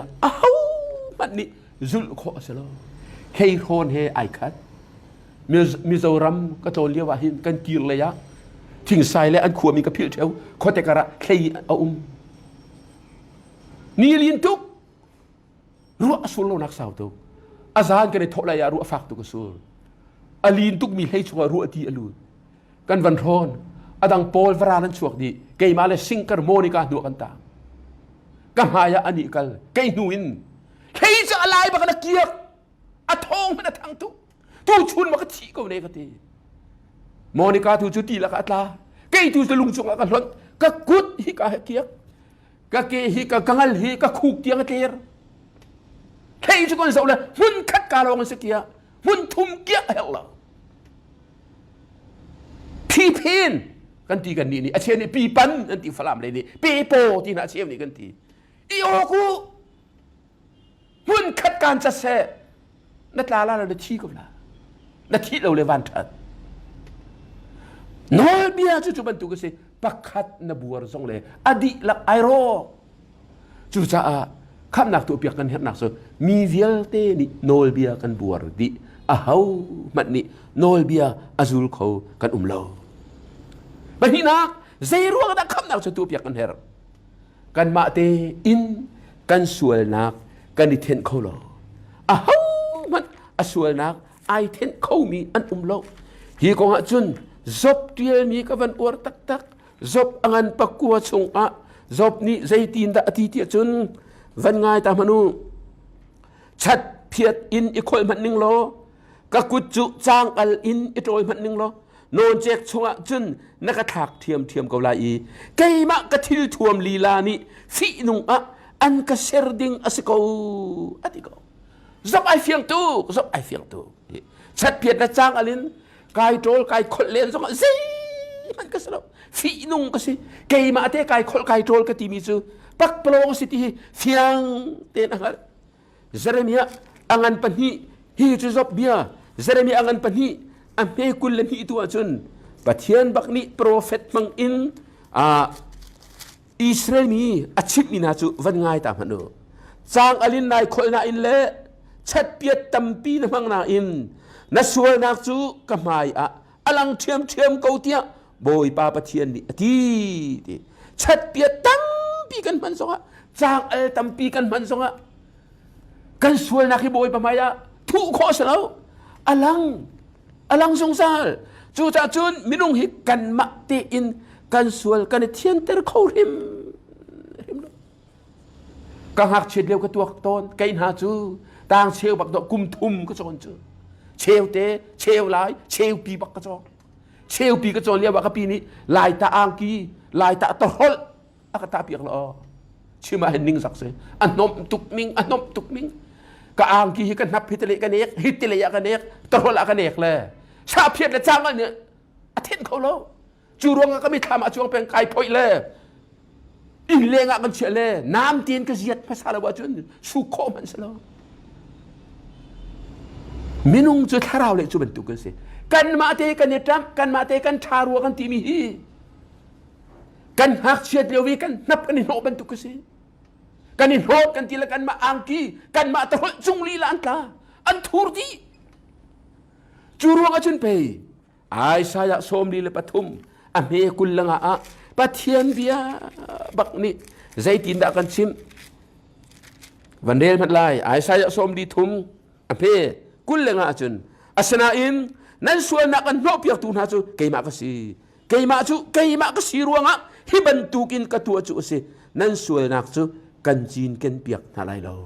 มันนี่จุลข้อสโลใครโคนเฮไอคัดมิโซรัมก็โจเลียว่าหินกันกีเลยะทิ้งใส่และอันขวมีกระพิลเทวขอแต่กระใครเอานี่ลินทุกรู้สุลโลนักสาวตัวอาจารย์กันในทลายรู้ฟักตัวกสุลอลีนทุกมีให้ชัวรู้อดีอลูกันวันร้อนอดังโพลวรานันชวกดีเกยมาเลซิงเกอร์โมนิกาดูกันตามกัมหายาอันนี้กันเกยนูอินเฮ้ยจะอะไรบ้างกันเกียร์อัทองมันทางทุกทูชุนมันก็ชี้ก็ในกันทีโมนิกาทูชุตีละกันตาเกยทูจะลุงชงละกันหล่นก็กุดฮิกาเกียร์ก็เกยฮิกากังลฮิกาคูกเตียงเกียร์เฮ้ยจะคนสาวเลยมุนคัดการลงสกียมุนทุ่มเกียร์เฮลล์พีเพนกันตีกันนี่อาเชียนี่ปีปันกันตีฝรั่งเลยนี่ปีโปที่น่าเชียนี่กันตีอีโอกูมุนคัดการจะเสะนัดลาเราได้ชี้กับเรานัดที่เราเลยวันทัดน้อยเบียจู่ๆบรรทุกสิปักขัดนบัวรส่งเลยอดีหลักไอโรจู่ๆคำนักตัวเปียกกันเห็นนักสุดมีเวลเตนี่โนลเบียกันบัวรดิเฮามันนี่โนลเบียอาซูลเขากันเลาบัดนี้นักเซรัวกันคำนักตัวเปียกกันเห็นกันมาเตอินกันสวยนักกันดิเทนเขาเลาเฮามันสวยนักไอเทนเขามีอันเลาฮีกงอาจุนจบเตียมีกับวันอวดตักจบอันปักกัวชงจบนี่ใจตีนดาอธิเตียจุนวันง่ายตามมนุชัดเพียดอินอีกคนมันหนึ่งโล กะกุจุจางอัลอินอิโตยมันนึงโลโนเจกชงะจุนนักถักเทียมเกาลาอีไกมะกะทิลทวมลีลานิฟีนุงอะอันกะเซรดิงอสโกอะติโกซบไอเฟียงตูชัดเพียรนะจางอัลินกายโจลกายคนเลนสงะซีมันก็สลบฟีนุงก็สิไกมะเตกายคนกายโจลกะติมิซูปักโปลงสิติเฟียงเตนะฮะเจเรมียangan panhi hi chu zop bia Jeremy angan panhi ampe kul hi tu achun pathian bakni prophet mang in Israel mi achip mina chu van ngai ta manu chang alin nai kholna in le chat piat tampi na mang na in na sual nak chu kamai a alang thiam ko tia boy pa pathian ni ati chat piat tampi kan man songa chang al tampi kan man songa kan sual na kiboy pamaya thu ko sa law alang sungsal chu cha chun minung hi kan ma ti in kan sual kan thian ter kho rim ka hak chet leu ka tuak ton kain ha chu tang cheu bak do kum thum ka chon chu cheu lai cheu pi bak ka chon cheu pi ka chon lia ba ka pi ni lai ta ang ki lai ta to hol aka ta piak lo chima hen ning sak se anom tuk ming ka ang ki kan nap hitele kan nek hitele ya kan nek tol la kan nek le sa phiet le chang ne athen kho lo chu rong ka mi tham a chuang peng kai phoi le in le nga kan che le nam tin ka ziat pa sa la wa chun su kho man sa lo minung chu tharau le chu ban tu ka se kan ma te kan ne tram kan ma te kan tharu kan ti mi hi kan hak chet le wi kan nap kan no ban tu ka se kan in hot kan tila kan maangki kan ma tahol chung li lan ta an thur di churuang achun pe ai saya som li le pathum a me kullanga a pathian bia bakni zaitin da kan sim vandel mat lai ai saya som di thum a pe kullanga achun asna in nan sual na kan no piak tu na chu keima ka si ruanga hiban tukin ka tu chu se nan sual nak chu kan jin ken piak na lai lo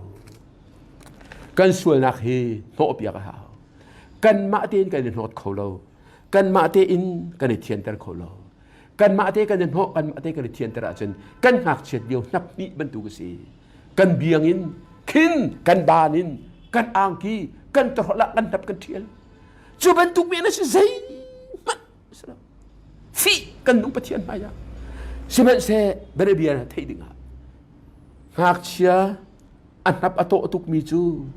kan sual nak hi no piak ha kan ma ten kan not kho lo kan ma te in kan thian ter kho lo kan ma te kan no kan ma te kan thian ter a chen kan hak chet dio nap ni ban tu si kan biang in kin kan ban in kan ang ki kan tor la kan tap kan thiel chu ban tu me na si zai mat fi kan nu pathian ma ya simen se berebia thei ding hak chia an nap ato tuk mi chu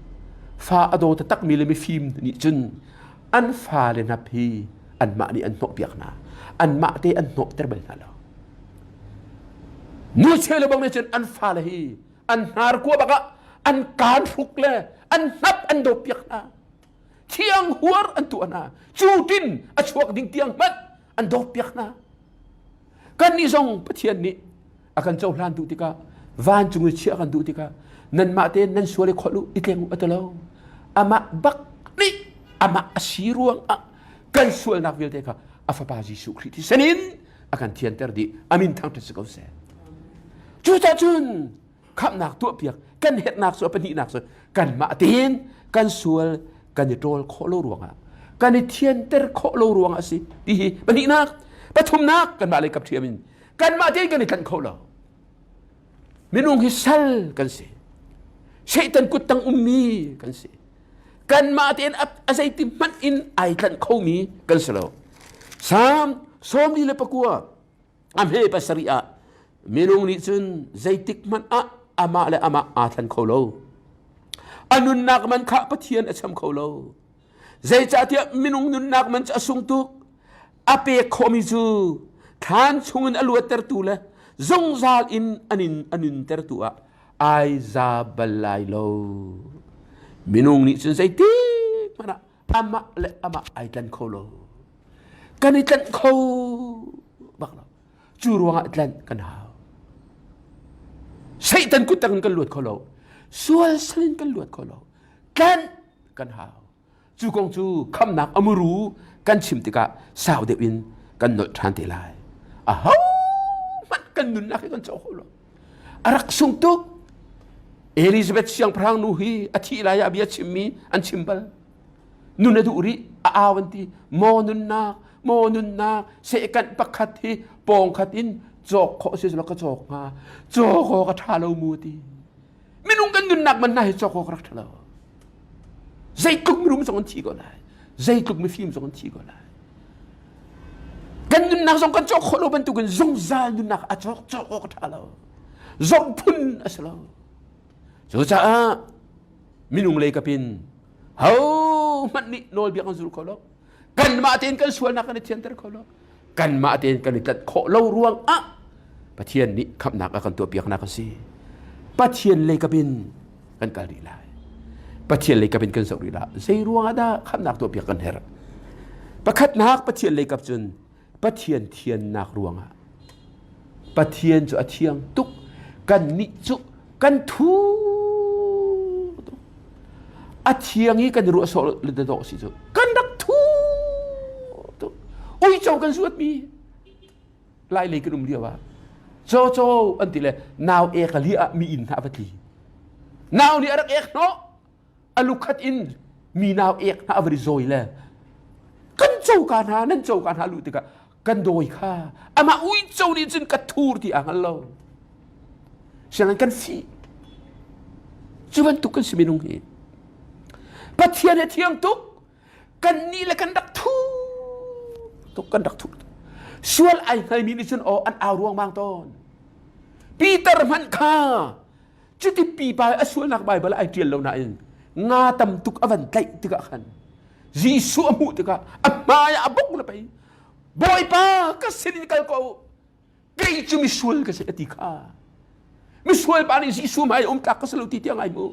fa ado ta tak mi le mi phim ni chun an fa le nap hi an ma ni an no piak na an ma te an no ter bel na lo nu che le bang ne chun an fa le hi an har ko baka an kan phuk le an nap an do piak na thiang huar an tu ana chu tin a chuak ding tiang mat an do piak na kan ni song pathian ni akan chau hlan tu tika van chung chia kan du tika nan ma te nan suale kholu itleng atalo ama bak ni ama asiruang kan sual nak vil te ka afa pa Jesu Christ senin akan thian ter di amin thang te se se chu ta chun kham nak tu piak kan het nak so pani nak so kan ma tin kan sual kan ni tol kholo ruanga kan ni thian ter kholo ruanga si ti pani nak pathum nak kan ma le kap thiamin kan ma tin kan ni kan kholo minung hisal kan si syaitan kutang ummi kan si kan maatiin asay timman in ay kan komi kan salo sam som ni lepakua amhe pasaria minung ni chun zaitik man ama le ama atlan kholo anun nak man kha pathian acham kholo zai chatia minung nun nak man cha sungtuk ape khomi chu than chungun aluater tu le zong zal in anin ter tua ai za balai lo minung ni chen sai ti mana ama le ama ai tan kholo kan tan kho bak lo chu ruang atlan kan ha satan ku tang kan luat kholo sual salin kan luat kholo kan ha chu kong chu kham nak amuru kan chim tika sao de win kan no than te lai aha kan nun nak kan chau kholo arak sung tuk Elizabeth siang prang nuhi athi la ya bia chimmi an chimbal นุนดูริอาวันทีโมนุนนาเสกันปักขัดที่ปองขัดอินจอกขอเสียแล้วก็จอกมาจอกขอกระทาเรามูตีไม่นุ่งกันนุนนักมันน่าจอกขอกระทาเราใจตุกไม่รู้มันส่งกันทีก็ได้ใจตุกไม่ฟิล์มส่งกันทีก็ได้กันนุนนักส่งกันจอกขอเราบรรทุกันจงซานุนนักอาจอกจอกกระทาเราจงพุ่นอาศัยเราสุดท้ายไม่นุ่งเลยกับพินเฮ้มันนี่โนลเบียกันสุดขอเรากันมาเตียนกันส่วนนักกันเทียนแต่ขอเรากันมาเตียนกันตัดขอเรารวงปะเทียนนี่ขับหนักกันตัวเปียกนักกันสิปะเทียนเลยกับพินกันกาลีลายปะเทียนเลยกับพินกันสุริลาใจรวงadaขับหนักตัวเปียกกันเฮรปะขัดนักปะเทียนเลยกับจุนปะเทียนเทียนนักรวงปะเทียนจุอาเทียงตุกกันนิจุกันทูอาเทียงนี้กันรัวโซลเดดอสิจุกันดักทูอุ้ยเจ้ากันสวดมีไล่เลยกันเดียวว่าโจอันที่เลยนาวเอกลีอะมีอินนาปฏินาวนี่รักเอกเนาะอลุขัดอินมีนาวเอกนาอวริโซยเลยกันเจ้าการหานั่นเจ้าการหาลุติกะกันโดยข้าอามาอุ้ยเจ้านี่จึงกัดทูร์ที่อ่างเราฉะนั้นกันฟีจุบันตุกันสิมินุงเฮปะเทียนเทียงตุกกันนี่แหละกันดักทูตุกกันดักทูส่วนไอ้ใครมีนิสันอันเอารวงบางตอนปีเตอร์มันข้าจุดที่ปีไปส่วนนักใบบลาไอเทียนเราหน่อยงาตำตุกอวันไกติกะขันจีสุอมุติกะอับมายอับบุกละไปบอยป้าก็สิริกัลก็ไกจุมิส่วนก็เสียติกามิส่วนปานี่จีสุไม่ตักก็สลุติเตียงไอมู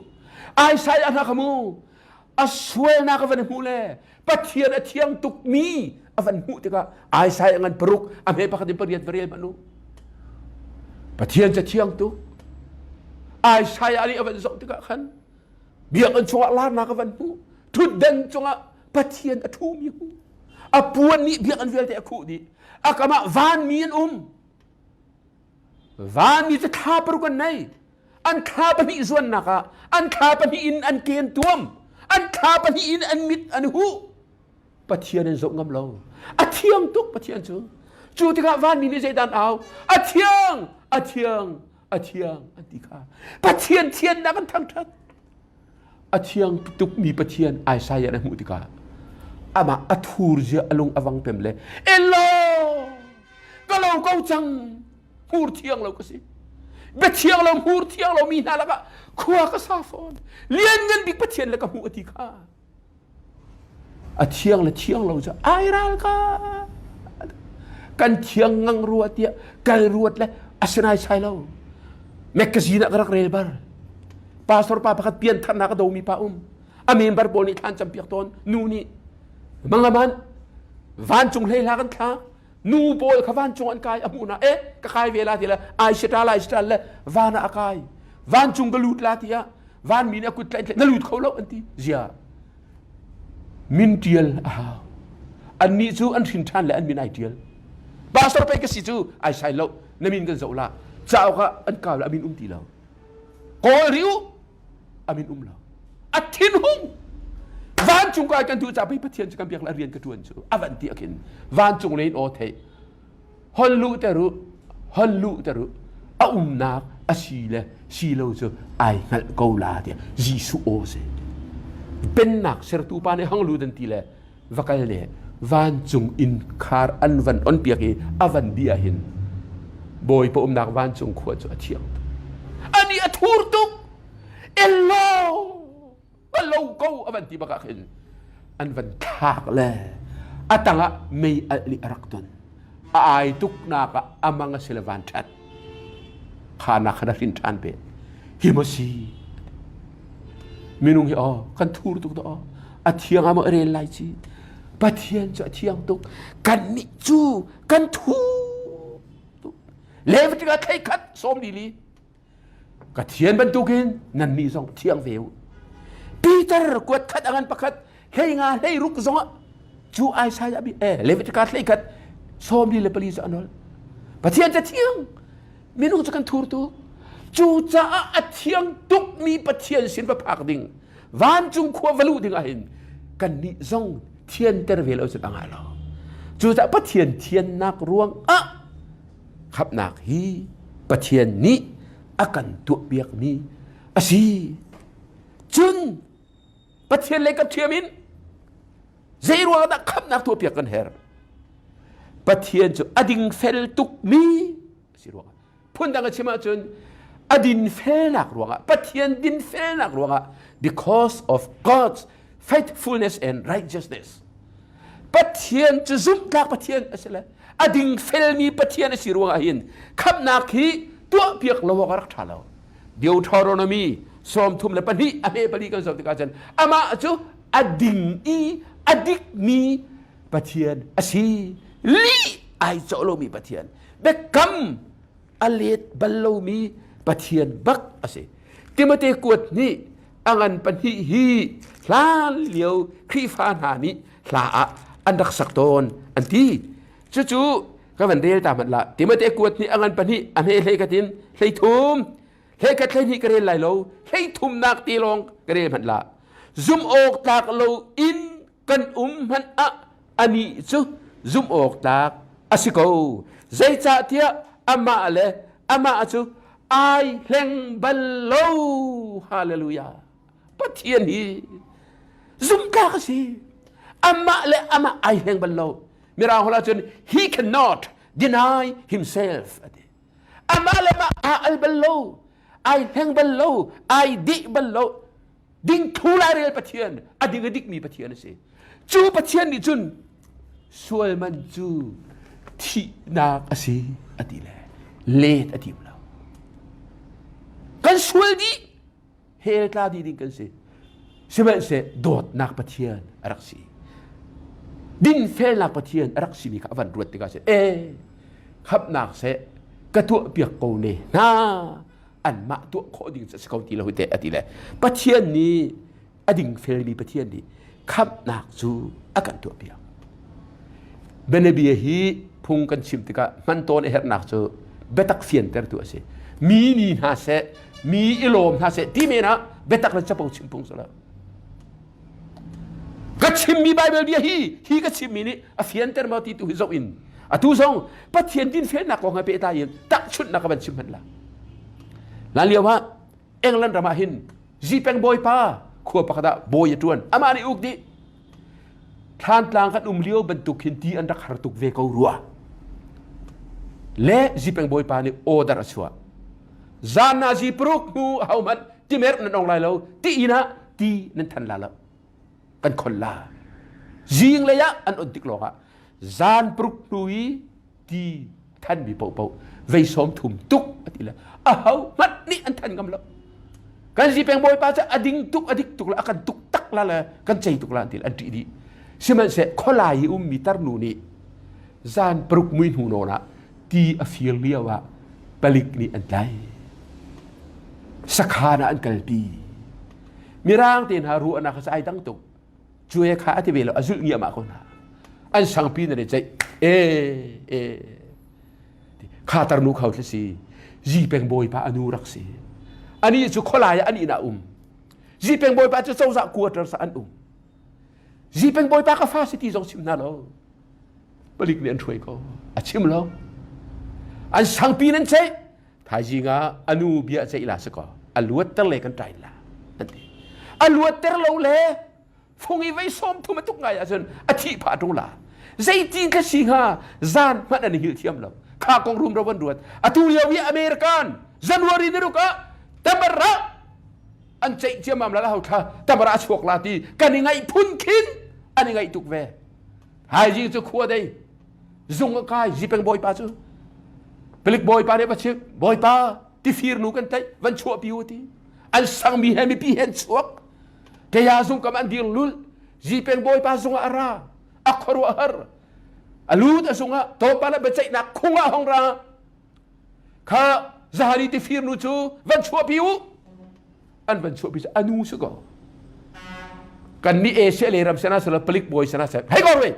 ไอใส่อันนักมูส่วนนักวันมูเลยปัจเจียนเทียงตุกมีอวันมูติกะไอใส่งันปรุกอเมริกาดิมเปรียนเปรียนมนุปัจเจียนจะเทียงตุกไอใส่อันนี้อวันสองติกะขันเบียกันจงอาลานักวันมูทุดเด่นจงอาปัจเจียนทุ่มยูอปวนนี้เบียกันเวลแต่คู่ดีอากามาวันมีนวันมีจะข้าปรุกันไหนอันข้าปนิส่วนนักอันข้าปนิอินอันเกณฑ์ตัวมอันข้าปนิอินอันมิดอันหูปัจเจียนส่งกำลังอาเทียงตุกปัจเจียนจูติกาวันมีนิสัยดันเอาอาเทียงอันติกาปัจเจียนเทียนนักกันทั้งทัดอาเทียงตุกมีปัจเจียนไอไซยนะมุติกาอามาอัทูร์เจอลงอวังเต็มเลยเอลโลก็เราเกาจังพูดเทียงเราก็สิเบ็ดเทียงเราพูดเทียงเรามีนาแล้วก็ขวาก็ซาฟอนเลี้ยงเงินบิ๊กปัจเจียนแล้วก็หูอติกาอาเทียงและเทียงเราจะไอรัลกันเทียงงังรัวเตียกันรัวเลยอาศัยใช้เราแมกกาซีนกระเรบาร์ปาสตอร์ปาพักเปลี่ยนท่านนักดมีป้าอเมนบาร์บอนิท่านจำเปียกตอนนูนี่มังละมันวันจงเลยลากันท่านูบอลขวันจงอันกายอมูนะก็กายเวลาที่ละไอชิตาละวานะอากายวันจงกลุดลาที่ยะวันมีเนี่ยกุดเลยนลุดเขาแล้วอันที่เจียมินเดียลอันนี้จูอันทิ้งท่านและอันมินไอเดียลบาสตอร์ไปก็สิจูไอใช่แล้วนมินกันเจ้าละเจ้าก็อันกาวละมินตีแล้วกอริวอามินเราอัดทิ้งหุ่งวันจงกายกันดูจับไปพัฒน์จะกันเบียกละเรียนกระทวนจูอวันที่อากินวันจงเลยโอเทฮัลลูแต่รู้นักอาชีเลจูไอหัดกาวลาเดียจีสุโอเซเป็นนักเสรตูปานในห้องลูดันทีเลยวักเลยวันจงอินคาร์อันวันอันเปียกอวันเดียหินบอยพอนักวันจงขวดจูอาเทียงอันนี้อัทูร์ตุกเอลโลว่าเราก็อวันที่บักเห็นอันวันทากเลยอัตังะไม่อลิรักตันไอตุกนักอามังเซลวันชัดขานักขนาดรินชันเปฮิโมซีมินุงฮิกันทูร์ตุกตัวอาเทียงอามาเรนไลจีปะเทียนจะเทียงตุกกันนิจูกันทูเลวที่ก็ใครคัดสมดีลีกะเทียนบรรทุกินนั่นนี่ส่งเทียงเววปีเตอร์กวดคัดอันประคัดให้งานให้รุกซงจูไอซายาบีเลวิตกัดเลยคัดสมดีเลยปลีจะอันนั้นปะเทียนจะเทียงมินุจะกันทูร์ตุจูจะอัดเทียงตุกมีปะเทียนสินประภาคดิ่งวันจุงขวบวลูดิ่งอาหิน กันนิจงเทียนเตอร์เวลเอาสุดอ่างเราจูจะปะเทียนเทียนนักรวงขับนักฮีปะเทียนนี้อากันตัวเบียกนี้สิจุนปะเทียนเล็กกับเทียมินเจรวงนักขับนักตัวเบียกกันเฮร์ปะเทียนจูอดิงเฟลตุกมีสิรวงพูดดังกันใช่ไหมจุนอดินเฟลนักรวงปะเทียนดินเฟลนักรวงbecause of God's faithfulness and righteousness ปะเทียนจะซุ่มกากปะเทียนอะไรอดิงเฟลมีปะเทียนสิรวงหินขับนักฮีตัวเปียกเราก็รักษาเราเดี๋ยวทอรนมีสมทุมและปนิอเมปลีกันสมติการจันอามาจูอดิงอีอดิกมีปะเทียนอสีลีไอโจโลมีปะเทียนเบกัมอเลดบัลโลมีปะเทียนบักอสีติมเตกวดนี่อังันปนิฮีลาเลียวครีฟานหานี้ลาอันดักสักตนอันที่จู่ก็มันเรียลตามมันละที่มาเตะกวดนี่อันปนิอันเฮเลกตินเลยทุ่มเฮกัดเลยนี่กระเรนไหลโลเลยทุ่มนักตีลงกระเรนมันละซุ่มออกตากโลอินกันมันอันนี้ซุ่มออกตากอสิโกใจจ่าเทียอามาเลยอามาจูไอแหงบัลโลฮาเลลูยาปะเทียนนี้ซุ่มกากสิอามาเลยอามาไอแหงบัลโลมิราฮลาจน he cannot deny himself อามาเลมาอัลบัลโลไอแหงบัลโลไอดิบัลโลดิ้งทูลาเรลปะเทียนอดิงดิกมีปะเทียนสิจูปะเทียนนี่จุนส่วนมันจูที่นักอสิอดีเลยเลดอดีมแล้วกันส่วนดีเฮลตาดีดิ้งกันสิใช่ไหมเสโดดนักปะเทียนรักสีดินเฟลนักปะเทียนรักสีมีข้าวันรวดติกาเสขับนักเสกระตัวเปียกโกเนน่าอันมาตัวโคดิ่งจะสกาวตีเราหุ่นเตะอดีเลยปะเทียนนี้อดิ่งเฟลมีปะเทียนนี้ขับนักจูอากันตัวเปียกเบเนบีฮีพุงกันชิมติกามันโตนเฮร์นักจูเบตักเฟียนเตอร์ตัวเสมีนีนาเสมีอิโลมนาเสที่เมนะเบตักเราจะปงชิมพุงสุดแล้วก็ชิมมีไบเบิลเบียฮีก็ชิมมีนี่อเฟียนเตอร์มาตีตุฮิโซอินตุซองปะเทียนดินเฟลนักของไฮเปตายินตักชุดนักบันชิมมันละลาเลียวว่าเอ็งลันรามาหินจีเป็งบอยป้าขัวปากดาบอยจวนอามานี่อุกดิทานตลางกันเลี้ยวบรรทุกหินที่อันดักหาตุกเวกรัวเละจีเป็งบอยป้านี่โอดาร์ชัวจานาจีปรุกนูเฮามันที่เมรนันองไลแล้วที่อินะที่นันทันลาแล้วกันคนลาจีงเลยะอันอุดิกโลกะจานปรุกนูที่ท่านมีเป่าเวสอมถุมตุกอติละเอามัดนี่อันทันกำลังกันจีเป็งบอยป้าจะอดิงตุกอดิกตุกละกันตุกตักละละกันใจตุกละอันติละอันดีดีใช่ไหมเสขลายมีตรนูนี่จานปรุกมุยหูโนนะที่อฟิลเลียวะปลิกนี่อันใดสักขานะอันกัลปีมีร่างเตียนหารู้อันนักสายตั้งตุกช่วยข้าที่เวลาอาจุเงียมาคนหาอันสังปีนั่นใจข้าตรนุเขาที่สิจีเป็งบอยป้าอนุรักษ์สิอันนี้จุขลายอันนี้นะจีเป็งบอยป้าจะส่งสักขวดรักษาอันจีเป็งบอยป้าก็ฟาสิตีจงชิมน่าแล้วปลิกเนี่ยช่วยก็อาชิมแล้วอันสังปีนั้นใช่ถ้าจีงาอนุเบียใจลาสก็อลวดเตอร์เลกันใจละนั่นเองอลวดเตอร์เราเลยฟงอีไว้ซ้อมทุ่มทุกไงอาจารย์อธิพาตรงละใจจริงก็สิงาจานมันอันนี้หิวเทียมแล้วข้ากองรุมระวันรวดอตุเลียวิอเมริกันจันวารีนี่รู้ก็แต่มาระอันใจเชื่อมั่นแล้วเขาท่าแต่มาระชวกลาตีกันยังไงพุ่นคินอันยังไงตุกเวหายยิงจะขัวได้ซุงก็กายจีเป็นบอยป้าจูเปลิกบอยป้าเนี่ยมาเชื่อบอยป้าที่ฟิร์นูกันไตวันชั่วพิวตีอันสังมีเฮมีปีเห็นชวกแต่ยาซุงกับอันดีลุลจีเป็นบอยป้าซุงอาราอักขรัวฮร์อลูดซุงะโตปานะเบจัยนักคงะฮองราข้าzahari ti firnu chu van chua piu an van chua piu anu su go kan ni e se le ram sana sala pelik boy sana sa hai go we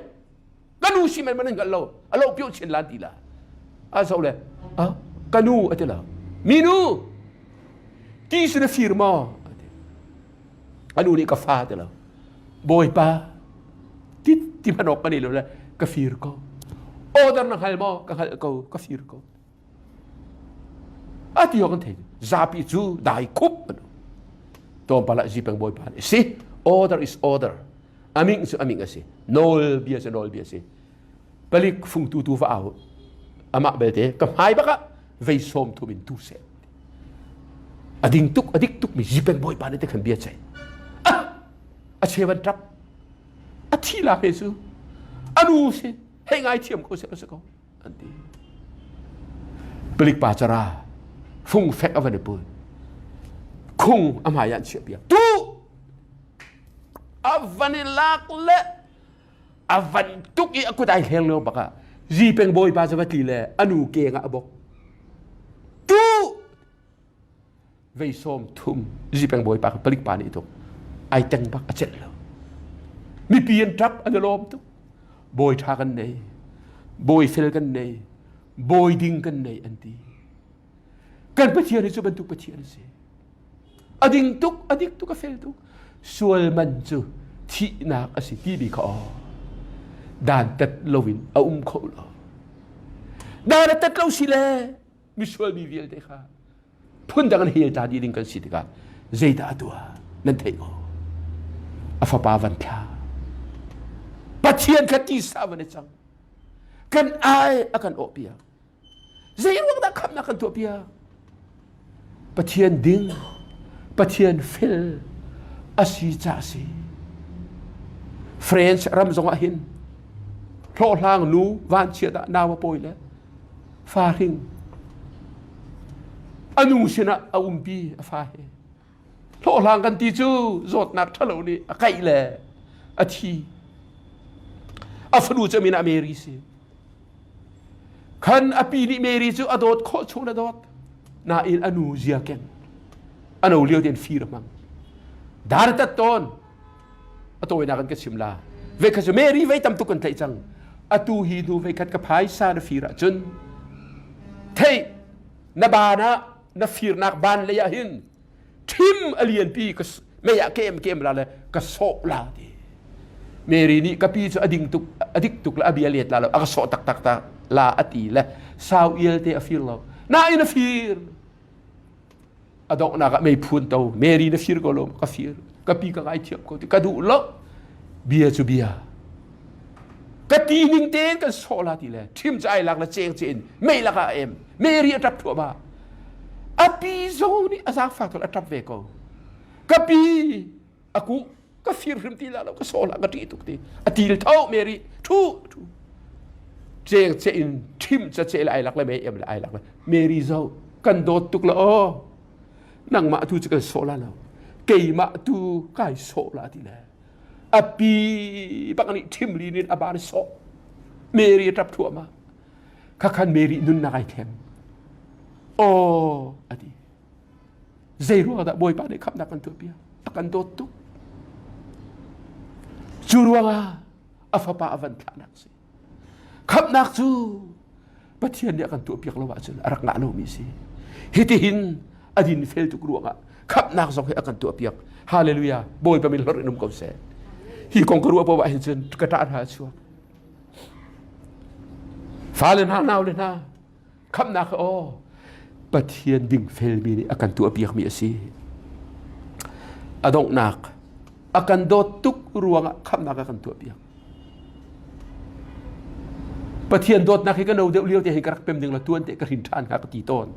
kanu si man man ngal lo alo piu chin lan ti la a so le kanu atela minu ti su na firma anu ni ka fa atela boy pa ที่มันออกกันนี่เลยกาฟีร์ก็โอเดอร์นังฮัลโมกังฮัลก็กาฟีร์ก็อาทิยกันเถอะzapiจูได้คุบตัวปลาจีเป็นบอยปานสิ order is order aming su aming asi nol biasa nol biasa balik fung tu fa au amak belte kam hai baka vei som tu min tu se adik tuk mi jipen boy pan te kan bia chai a chewan trap a thila hesu anu se hei ngai thiam ko se ko anti balik pa chara fung fek avan pun kung amayan chia bia tu avan lak le avan tuk I aku dai hello baka jipeng boy pa sa batli le anu ke nga abok tu vei som thum jipeng boy pa balik pa ni tu ai teng bak achet lo mi pien trap an lom tu boy tha kan nei boy fel kan nei boy ding kan nei anti kan pathian ni chu bantuk pathian se adik tuk ka fel tu sual man chu thi nak asi ti bi kho dan tat lovin a kho lo dan tat lo si le mi sual mi viel te kha phun dangan hil ta di ding kan si ka zeita atua nan thei go afa pa van thla pathian khati sa van chang kan ai akan opia zeirung da kham na kan to pia pathian ding pathian fel asi cha si French ram zong a hin tho hlang nu van chia da na wa poi le fa ring anu sina a pi a fa he tho hlang kan ti chu zot nak thalo ni a kai le a thi a fru cha min a meri si khan a pi ni meri chu adot kho chung na dot na in anu zia ken anu liu den fi mang dar ta ton atoi na kan ka simla ve ka meri ve tam tu kan thai chang atu hi nu ve khat ka phai sa na fi ra chun thei na ba na fir nak ban le ya hin thim alien pi ka me ya kem la le ka so la di meri ni ka pi chu adik tuk la abi aliet la aka so tak la ati la sao il te afir lo na in a fir adok na ka may phun tau meri na fir ko lo ka fir ka pi ka ai thiap ko ka du lo bia chu bia ka ti ning ten ka so la ti le thim chai lak la cheng chen me la ka em meri atap thu ba api zo ni azak fa to atap ve ko ka pi aku ka fir rim ti la ka so la ka ti tuk ti atil thau meri thu cheng chen thim cha che la ai lak la me em la ai lak la meri zo kan dot tuk la o nang ma tu ka so la lo kei ma tu kai so la ti le api bakani thim li ni abar so meri tap thu ma ka khan meri nun na kai them o ati zero da boy pa de khap na kan tu pia akan dot tu churuanga afa pa avan thanak si khap nak chu pathian ya kan tu pia lo wa chun arak na lo mi si hitihin adin fel tu kruanga khap nak zok he akan tu pia hallelujah boy pa min lor num ko se hi kong kru pa wa hin chen ka ta ha chu falen ha naw le na khap nak o pathian ding fel mi ni akan tu pia mi si adong nak akan dot tuk ruanga khap nak akan tu pia pathian dot nak hi ka no de liu te hi karak pem ding la tuan te ka rin than ka ti ton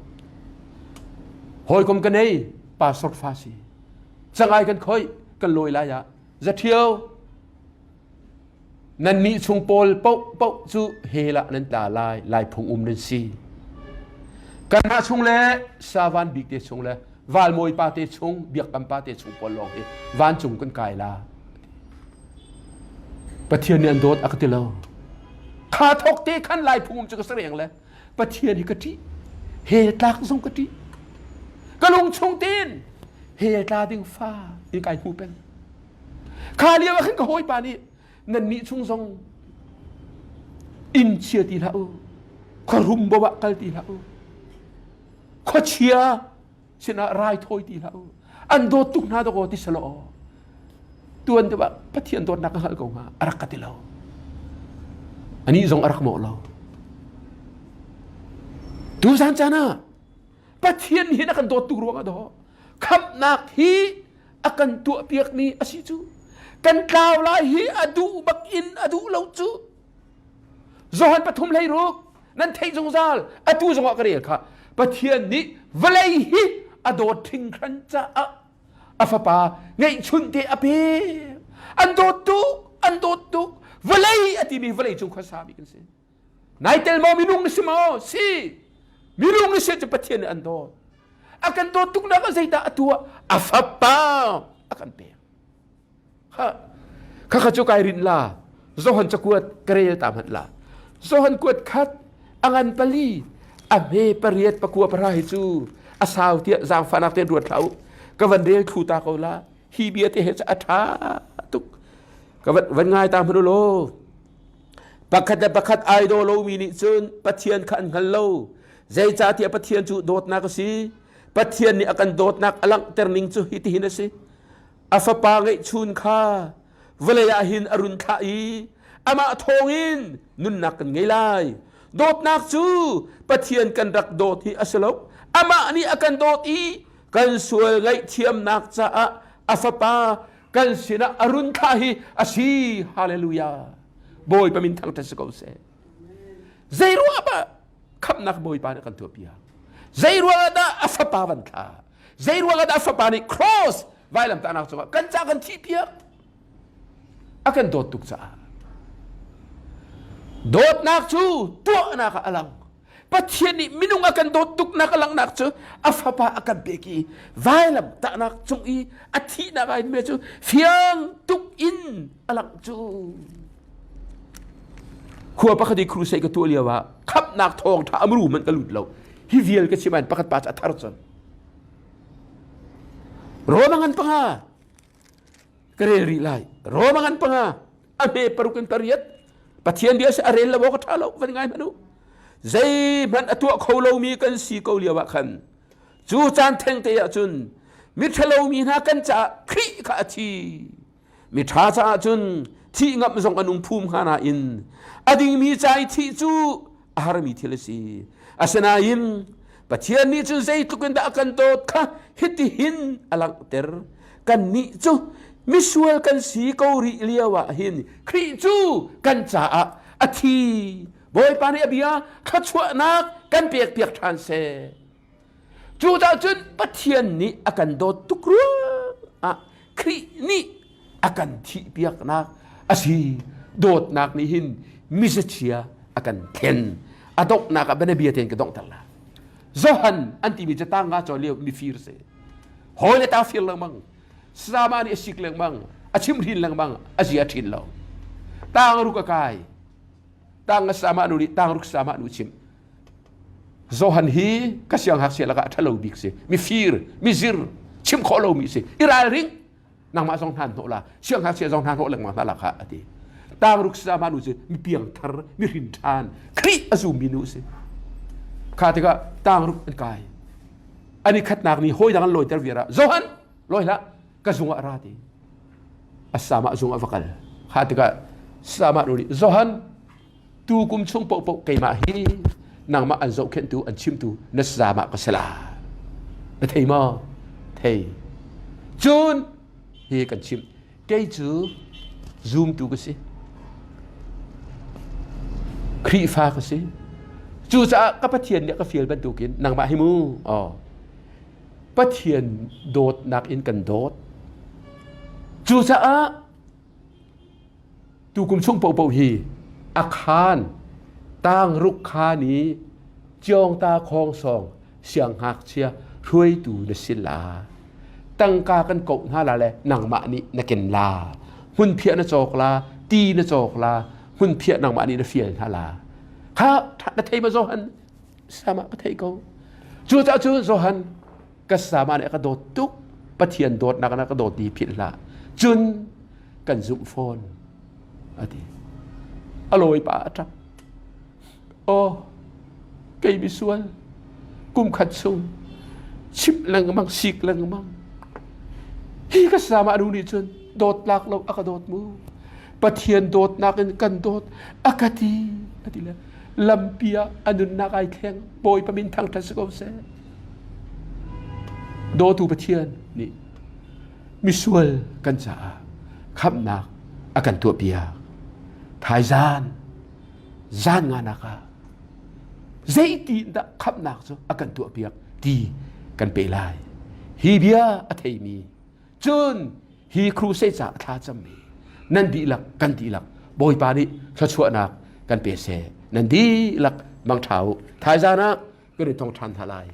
hoi kom kan nei pa sort fa si changai kan khoi kan loi la ya za thiau nan ni chung pol pau chu hela nan ta lai phung nan si kan ha chung le sawan big te chung le wal moi pa te chung biak kam pa te chung pol long he van chung kan kai la pathian ni an dot akatilo kha thok te khan lai phum chu ka sereng le pathian hi ka ti he tlak song ka ti ka lung chung tin he tla ding fa i kai hu pen kha lia wa khan ka hoi pa ni nan ni chung song in chia ti la o kha rum bo ba kal ti la o kha chia sina rai thoi ti la o an do tuk na do ko ti salo tuan de ba pathian do na ka hal ko nga arak ka ti lo อันนี้ทรงอารักโมเราดูสันจานะปะเทียนหินakan dot tu ruang ado khap nak hi akan tu piak ni asitu kan tlaw lai hi adu bak in adu lo chu zohan pathum lai ruk nan thei jong zal atu jong ka rel khaปะเทียนนี้เวลาฮิอโดดทิ้งครันจะอาฟปาไงชุนเตอเปอันโดตุเวลาอติมีเวลาจงข้าสามีกันสินายเตลโมมินุงนิสมาสิมินุงนิสจะปะเทียนอันโดอากันโดตุกนักใจตาตัวอาฟปาอากันเปฮะข้าขจุกายรินลาโซฮันจะกวดกระเรยตามหันลาโซฮันกวดคัดอันปลีอเมปริยตประกัวพระหิจูอาสาวเตียจางฟานักเตียรวดเขากวันเรียคูตาเขาละฮีเบียเตเหจะอัฐาตุกกวันง่ายตามพนุโลประคัดไอโดโลมีนิจุนปะเทียนขันขันโลใจจ่าเตียปะเทียนจูโดดนักสิปะเทียนนี่อากันโดดนักอลังเตอร์นิงจูฮิติหินสิอาฟปาไงชุนข้าเวลยาหินอรุณข้าอีอามาทองอินนุนนักกันไงไลโดดนักจูปะเทียนกันรักโดดที่อัสลบอามานี่อากันโดดอีกันสวยไงเทียมนักจะอาฟปากันสินะอรุณข้าฮีอาชีฮาเลลูยาบอยปะมินทางทัศกเสใจรัวปะขับนักบอยปานกันตัวเปียใจรัวกันอาฟปาวันข้าใจรัวกันอาฟปานี่ cross ไว้ลำตานักจังกันจากกันที่เปียอากันโดดตุกจ้าโดดนักจูตัวนักอลังปะเทียนนี่มินุงakanโดดตุกนักอลังนักจูอาฟปาakanเบกีไว้ลำตานักจงอีอาทินักไอ้เมจูเฟียงตุกอินอลังจูขัวปะคดีครูเซกตัวเลียวะขับนักทองถ้าอมรูมันกระลุดเราฮิวิเอลก็ชิมันปะคัดปาจัตทารจันโรมังันปังกระเรรีไลโรมังันปังอเมปรุกันปริยัตปะเทียนเดียสอาเรลละวกท่าเราวันไงมาดูใจมันตัวเขาเรามีกันสีเขาเลียวะขันจูจานเทงเตียจุนมิทะเรามีนากันจะครีข้าทีมิทาจาจุนที่งับส่งอนุภูมิขานาอินอดีมีใจที่จูอาหารมีเทลสีอาสนาอินปะเทียนนี้จุนใจตุกันตะกันโตข้าฮิติหินอลังเตอร์กันนี้จูมิสวลกันสีเกาหลีเลียวะหินครีจูกันจ่าอาทีบอยปานีอเบียขัดชวนักกันเปียกทานเซจูจ่าจุนปะเทียนนี้อากันโดตุกรัวครีนี้อากันที่เปียกนักอาชีโดดนักนี้หินมิสเชียอากันเทนอดกนักเป็นเบียเทนกระดงตลาโซฮันอันที่มีจะตั้งงาจอเลียวมีฟิร์เซหอยเลตาฟิลลังมังสามานี่สิกลังมังอาชิมรินลังมังอาเซียทินเราตั้งรุกกายตั้งสามานุริตั้งรุกสามานุชิมโซฮันฮีก็เสียงหักเสียละกะทะเลาบิกเซมีฟิร์มีซิรชิมขอเรามีเซอิราริงนางมาสองท่านโนละเสียงหักเสียสองท่านโนลังมาตละกะอดีตั้งรุกสามานุเซมีเปียงทารมีรินทานคริอซูมินุเซข้าที่ก็ตั้งรุกกายอันนี้ขัดนักนี่ห้อยดังลอยเตอร์เวียระโซฮันลอยละก็ซุงอาราตีอัสสามาซุงอาฟักลข้าที่ก็สามาดูดิโซฮันตูกุมซุงโปโปเกยมาฮีนางมาอันโซเข็นตูอันชิมตูนัสสามาก็สลาเทยมาเทยจูนเฮกันชิมเกยจูซูมตูก็สิครีฟ้าก็สิจูจะกับปะเทียนเนี่ยก็เฟียลบันตูกินนางมาให้มูอ๋อปะเทียนโดดนักอินกันโดดจูจะตูกุมช่วงเป่าฮีอาคารตั้งรุกคานี้จองตาคองสองเสียงหักเชียช่วยตูนสิลาตั้งกากันกบหน้าละแลนางมานี่นักเก็นลาหุ่นเพียนจอกลาตีนจอกลาหุ่นเพียนางมานี่นเฟียนฮาลาข้าทัดเทมาโซฮันสามะก็เทเขาจูจะจูโซฮันก็สามารถกระโดดตุกปะเทียนโดดนักกระโดดดีผิดละจุนกันซุ่มโฟนอดีอร่อยป่ะจับโอ้ไก่บิสวนกุมขัดซุ่มชิบลังมังสิกลังมังฮีก็สามารถดูนี่จุนโดดหลักเรากระโดดมู ปะเทียนโดดนักกันโดดอากาตีอดีละลำเปียอนุนนักไอแทงโปยปะมินทางทัศกเสโดตูปะเทียนนี่มิสวลกันจ่าขับนักอากันตัวเปียทายจานงานักเจตีนดะขับนักซะอากันตัวเปียตีกันเปลายฮีเบียอเทมีจนฮีครูเซจ่าท่าจำมีนันดีหลักกันดีหลักบอยปาดิชัชวนักกันเปเสนันดีหลักบางเท้าทายจานะก็เลยต้องทันทลาย